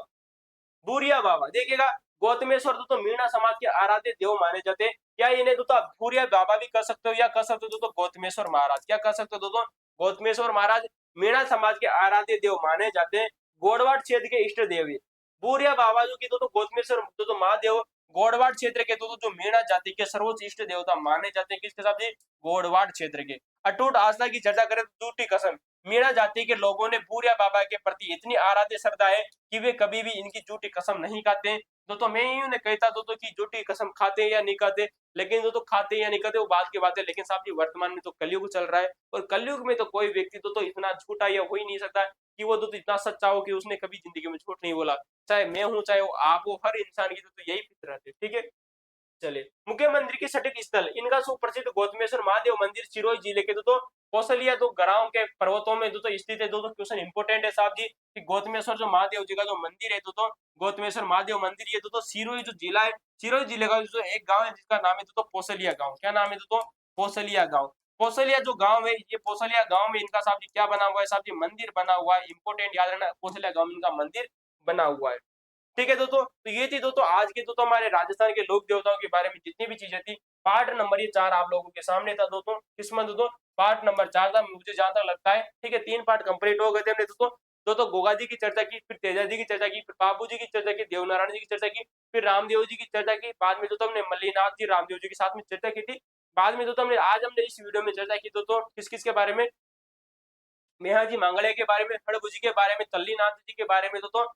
भूरिया बाबा देखिएगा गौतमेश्वर दोस्तों मीणा समाज के आराध्य देव माने जाते हैं। क्या इन्हें दोस्तों भूरिया बाबा भी कर सकते हो या कर सकते हो दोस्तों गौतमेश्वर महाराज। क्या कर सकते हो दोस्तों? गौतमेश्वर महाराज मीणा समाज के आराध्य देव माने जाते हैं। गोडवाड़ क्षेत्र के इष्ट देव है। भूरिया बाबा जो की दोस्तों गौतमेश्वर दोस्तों महादेव गोडवाड़ क्षेत्र के दोस्तों जो मीणा जाति के सर्वोच्च इष्ट देवता माने जाते हैं। किसके साथ? गोडवाड़ क्षेत्र के। अटूट आस्था की चर्चा करें तो झूठी कसम। मीणा जाति के लोगों ने भूरिया बाबा के प्रति इतनी आराध्य श्रद्धा है कि वे कभी भी इनकी झूठी कसम नहीं खाते। दोस्तों मैं यूं ने कहता दोस्तों कि झूठी कसम खाते हैं या नहीं खाते, लेकिन दोस्तों खाते हैं या नहीं खाते वो बात की बात है। लेकिन साहब जी वर्तमान में तो कलयुग चल रहा है, और कलयुग में तो कोई व्यक्ति तो इतना झूठा या हो ही नहीं सकता कि वो दोस्तों इतना सच्चा हो कि उसने कभी जिंदगी में झूठ नहीं बोला। चाहे मैं हूं चाहे वो आप हो, हर इंसान की तो यही फितरत है। ठीक है। चलिए मुख्य मंदिर के सटीक स्थल इनका सुप्रसिद्ध गौतमेश्वर महादेव मंदिर सिरोही जिले के दोस्तों कौशलिया तो ग्राम के पर्वतों में दोस्तों स्थित है। दोस्तों क्वेश्चन इंपोर्टेंट है साहब जी कि गौतमेश्वर जो महादेव जी का जो मंदिर है दोस्तों गौतमेश्वर महादेव मंदिर ये दोस्तों सिरोही जो जिला है, सिरोही जिले का जो एक गांव है जिसका नाम है दोस्तों पोसलिया गांव। क्या नाम है दोस्तों? पोसलिया गांव। पोसलिया जो गांव है ये पोसलिया गांव में इनका साहब जी क्या बना हुआ है? साहब जी मंदिर बना हुआ है। इंपोर्टेंट याद रखना पोसलिया गांव में इनका मंदिर बना हुआ है। ठीक है दोस्तों, तो ये थी दोस्तों आज के दोस्तों हमारे राजस्थान के लोक देवताओं के बारे में जितनी भी चीजें थी। पार्ट नंबर ये 4 आप लोगों के सामने था दोस्तों। किसमें दोस्तों? पार्ट नंबर 4 था मुझे जहां तक लगता है। ठीक है 3 पार्ट कंप्लीट हो गए थे हमने दोस्तों। दोस्तों गोगा जी की चर्चा की, फिर तेजा जी की चर्चा की, फिर बाबू जी की चर्चा की, देवनारायण जी की चर्चा की, फिर रामदेव जी की चर्चा की। बाद में दोस्तों हमने मल्लीनाथ जी रामदेव जी के साथ में चर्चा की थी। बाद में दोस्तों हमने आज हमने इस वीडियो में चर्चा की दोस्तों किस किस के बारे में? मेहा जी मांगले के बारे में, हड़बू जी के बारे में, तल्लीनाथ जी के बारे में दोस्तों,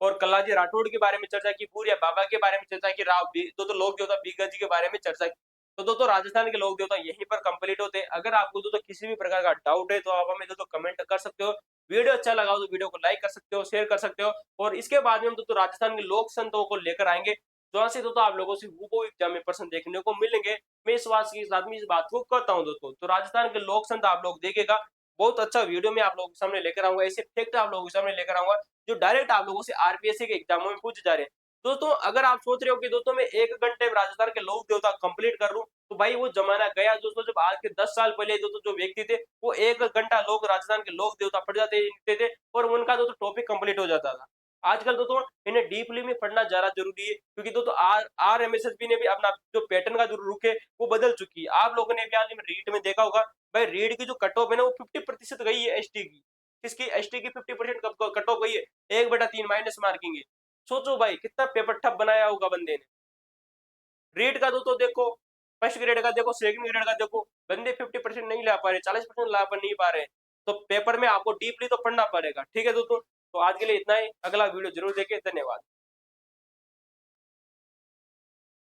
और कल्लाजी राठौड़ के बारे में चर्चा की, पूरिया बाबा के बारे में चर्चा की, राव दोस्तों लोक देवता बीगा जी के बारे में चर्चा की। तो दोस्तों राजस्थान के लोक देवता यहीं पर कंप्लीट होते हैं। अगर आपको दोस्तों किसी भी प्रकार का डाउट है तो आप हमें दोस्तों कमेंट कर सकते हो। वीडियो अच्छा लगा हो तो वीडियो को लाइक कर सकते हो, शेयर कर सकते हो। और इसके बाद में हम दोस्तों राजस्थान के लोक संतों को लेकर आएंगे जहाँ से दोस्तों आप लोगों से वो एग्जाम में प्रश्न देखने को मिलेंगे। मैं इस बात के साथ में इस बात को कहता हूँ दोस्तों। तो राजस्थान के लोक संत आप लोग देखेगा बहुत अच्छा वीडियो में आप लोगों के सामने लेकर आऊंगा। ऐसे फैक्ट आप लोगों के सामने लेकर आऊंगा जो डायरेक्ट आप लोगों से आरपीएससी के एग्जामों में पूछे जा रहे हैं। दोस्तों अगर आप सोच रहे हो कि दोस्तों मैं 1 घंटे में राजस्थान के लोक देवता कंप्लीट कर लूं, तो भाई वो जमाना गया दोस्तों जब आज के 10 साल पहले दोस्तों जो व्यक्ति थे वो 1 घंटा लोग राजस्थान के लोक देवता पढ़ जाते थे और उनका दोस्तों टॉपिक कंप्लीट हो जाता था। आजकल दोस्तों इन्हें डीपली में पढ़ना ज्यादा जरूरी है, क्योंकि दोस्तों आरएमएसएसबी ने भी अपना जो पैटर्न का जो रुख है वो बदल चुकी है। आप लोगों ने भी आज रीट में देखा होगा भाई रीड की जो कट ऑफ है ना वो 50% गई है एसटी की। किसकी? एसटी की 50% कट ऑफ गई है। 1/3 माइनस मार्किंग है। सोचो भाई कितना पेपर ठप बनाया होगा बंदे ने। रीड का दोस्तों देखो, फर्स्ट ग्रेड का देखो, सेकंड ग्रेड का देखो, बंदे 50% नहीं ला पा रहे, 40% ला नहीं पा रहे। तो पेपर में आपको डीपली तो पढ़ना पड़ेगा। ठीक है दोस्तों, तो आज के लिए इतना ही। अगला वीडियो जरूर देखें। धन्यवाद।